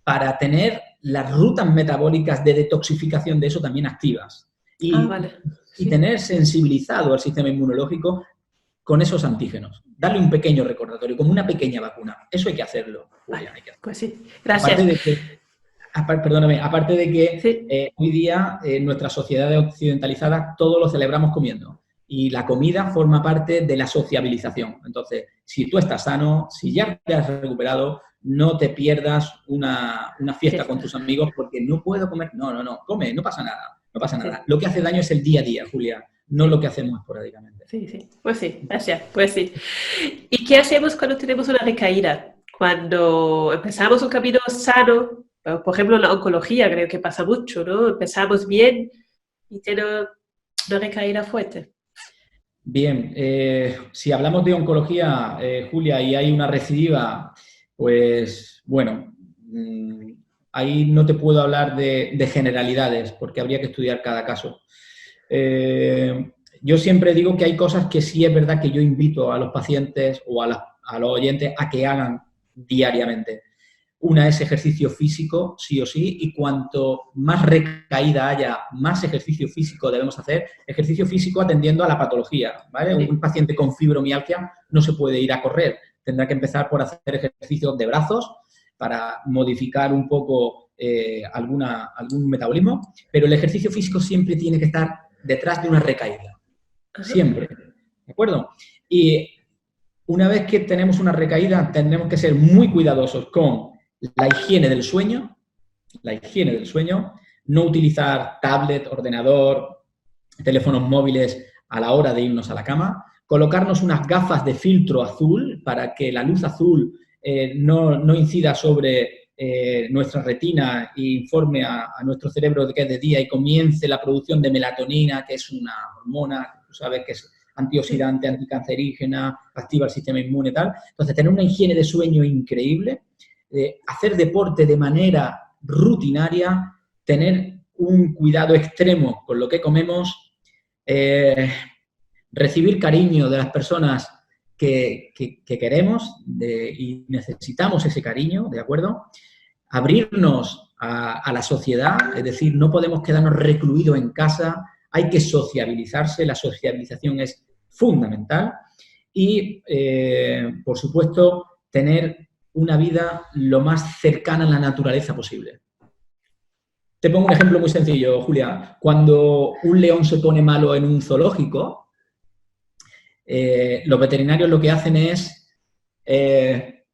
[SPEAKER 3] para tener las rutas metabólicas de detoxificación de eso también activas. Y tener sensibilizado al sistema inmunológico con esos antígenos. Darle un pequeño recordatorio, como una pequeña vacuna. Eso hay que hacerlo.
[SPEAKER 2] Vale,
[SPEAKER 3] Hay que hacerlo.
[SPEAKER 2] pues sí, gracias.
[SPEAKER 3] Aparte de que
[SPEAKER 2] Sí.
[SPEAKER 3] hoy día en nuestras sociedades occidentalizadas todo lo celebramos comiendo. Y la comida forma parte de la sociabilización. Entonces, si tú estás sano, si ya te has recuperado, no te pierdas una fiesta con tus amigos porque no puedo comer. No, come, no pasa nada. No pasa nada.
[SPEAKER 2] Sí.
[SPEAKER 3] Lo que hace daño es el día a día, Julia, no
[SPEAKER 2] Sí.
[SPEAKER 3] lo que hacemos esporádicamente.
[SPEAKER 2] Sí, pues sí, gracias, pues sí. ¿Y qué hacemos cuando tenemos una recaída? Cuando empezamos un camino sano, por ejemplo, en la oncología creo que pasa mucho, ¿no? Empezamos bien y tiene una recaída fuerte.
[SPEAKER 3] Bien, si hablamos de oncología, Julia, y hay una recidiva, pues bueno, ahí no te puedo hablar de generalidades porque habría que estudiar cada caso. Yo siempre digo que hay cosas que sí es verdad que yo invito a los pacientes o a los oyentes a que hagan diariamente. Una es ejercicio físico, sí o sí, y cuanto más recaída haya, más ejercicio físico debemos hacer. Ejercicio físico atendiendo a la patología, ¿vale?
[SPEAKER 2] Sí.
[SPEAKER 3] Un paciente con fibromialgia no se puede ir a correr. Tendrá que empezar por hacer ejercicios de brazos para modificar un poco algún metabolismo, pero el ejercicio físico siempre tiene que estar detrás de una recaída. Siempre. ¿De acuerdo? Y una vez que tenemos una recaída, tendremos que ser muy cuidadosos con la higiene del sueño, no utilizar tablet, ordenador, teléfonos móviles a la hora de irnos a la cama, colocarnos unas gafas de filtro azul para que la luz azul no incida sobre nuestra retina e informe a nuestro cerebro de que es de día y comience la producción de melatonina, que es una hormona, tú sabes que es antioxidante, anticancerígena, activa el sistema inmune y tal. Entonces, tener una higiene de sueño increíble, hacer deporte de manera rutinaria, tener un cuidado extremo con lo que comemos, recibir cariño de las personas que queremos y necesitamos ese cariño, ¿de acuerdo? Abrirnos a la sociedad, es decir, no podemos quedarnos recluidos en casa, hay que sociabilizarse, la sociabilización es fundamental y, por supuesto, tener una vida lo más cercana a la naturaleza posible. Te pongo un ejemplo muy sencillo, Julia. Cuando un león se pone malo en un zoológico, los veterinarios lo que hacen es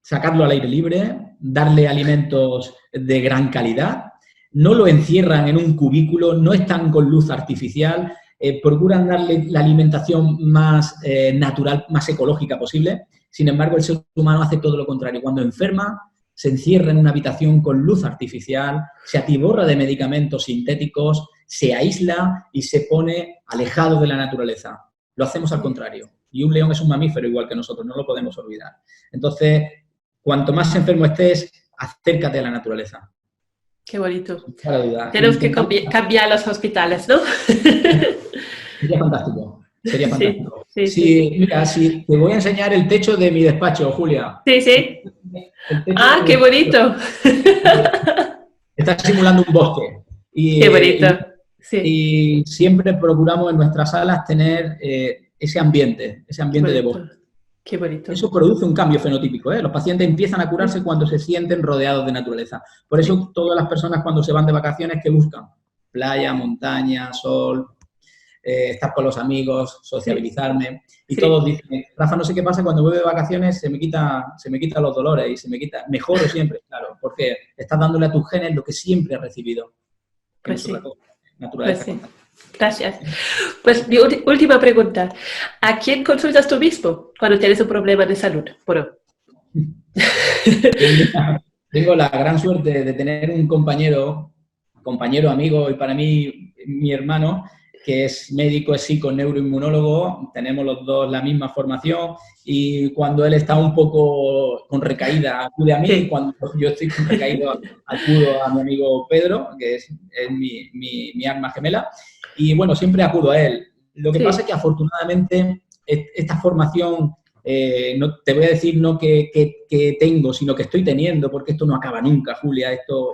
[SPEAKER 3] sacarlo al aire libre, darle alimentos de gran calidad, no lo encierran en un cubículo, no están con luz artificial, procuran darle la alimentación más natural, más ecológica posible. Sin embargo, el ser humano hace todo lo contrario. Cuando enferma, se encierra en una habitación con luz artificial, se atiborra de medicamentos sintéticos, se aísla y se pone alejado de la naturaleza. Lo hacemos al contrario. Y un león es un mamífero igual que nosotros, no lo podemos olvidar. Entonces, cuanto más enfermo estés, acércate a la naturaleza.
[SPEAKER 2] Qué bonito.
[SPEAKER 3] Para duda.
[SPEAKER 2] Tenemos que cambiar los hospitales, ¿no?
[SPEAKER 3] Sería fantástico. Sería fantástico.
[SPEAKER 2] Sí.
[SPEAKER 3] Mira, si te voy a enseñar el techo de mi despacho, Julia.
[SPEAKER 2] Sí. Ah, qué bonito.
[SPEAKER 3] Está simulando un bosque.
[SPEAKER 2] Qué bonito.
[SPEAKER 3] Y siempre procuramos en nuestras salas tener ese ambiente de bosque.
[SPEAKER 2] Qué bonito.
[SPEAKER 3] Eso produce un cambio fenotípico, ¿eh? Los pacientes empiezan a curarse cuando se sienten rodeados de naturaleza. Por eso todas las personas cuando se van de vacaciones, ¿qué buscan? Playa, montaña, sol, estar con los amigos, sociabilizarme. Y todos dicen, Rafa, no sé qué pasa, cuando vuelvo de vacaciones se me quitan los dolores y mejoro siempre, claro, porque estás dándole a tus genes lo que siempre has recibido.
[SPEAKER 2] Pues sí.
[SPEAKER 3] Naturaleza.
[SPEAKER 2] Pues sí. Gracias. Pues mi última pregunta. ¿A quién consultas tú mismo cuando tienes un problema de salud? Bueno.
[SPEAKER 3] Tengo la gran suerte de tener un compañero, amigo y para mí mi hermano, que es médico, es psico-neuroinmunólogo, tenemos los dos la misma formación y cuando él está un poco con recaída acude a mí y cuando yo estoy con recaído acudo a mi amigo Pedro, que es mi alma gemela. Y bueno, siempre acudo a él. Lo que pasa es que afortunadamente esta formación, no te voy a decir no que tengo, sino que estoy teniendo, porque esto no acaba nunca, Julia. Yo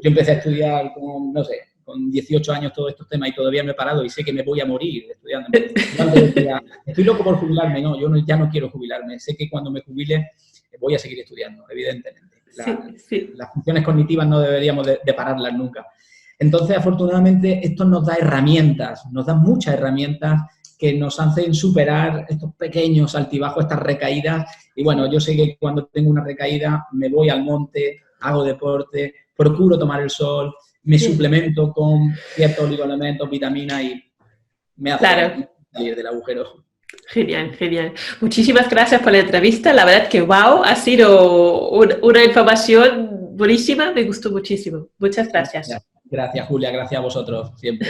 [SPEAKER 3] empecé a estudiar con 18 años todos estos temas y todavía me he parado y sé que me voy a morir estudiando. Estoy loco por jubilarme, no, yo ya no quiero jubilarme. Sé que cuando me jubile voy a seguir estudiando, evidentemente.
[SPEAKER 2] Sí.
[SPEAKER 3] Las funciones cognitivas no deberíamos de pararlas nunca. Entonces, afortunadamente, esto nos da herramientas, nos da muchas herramientas que nos hacen superar estos pequeños altibajos, estas recaídas. Y bueno, yo sé que cuando tengo una recaída me voy al monte, hago deporte, procuro tomar el sol, me suplemento con ciertos oligoelementos, vitaminas y me hace salir del agujero.
[SPEAKER 2] Genial, genial. Muchísimas gracias por la entrevista. La verdad que, wow, ha sido una información buenísima. Me gustó muchísimo. Muchas gracias.
[SPEAKER 3] Gracias, Julia. Gracias a vosotros, siempre.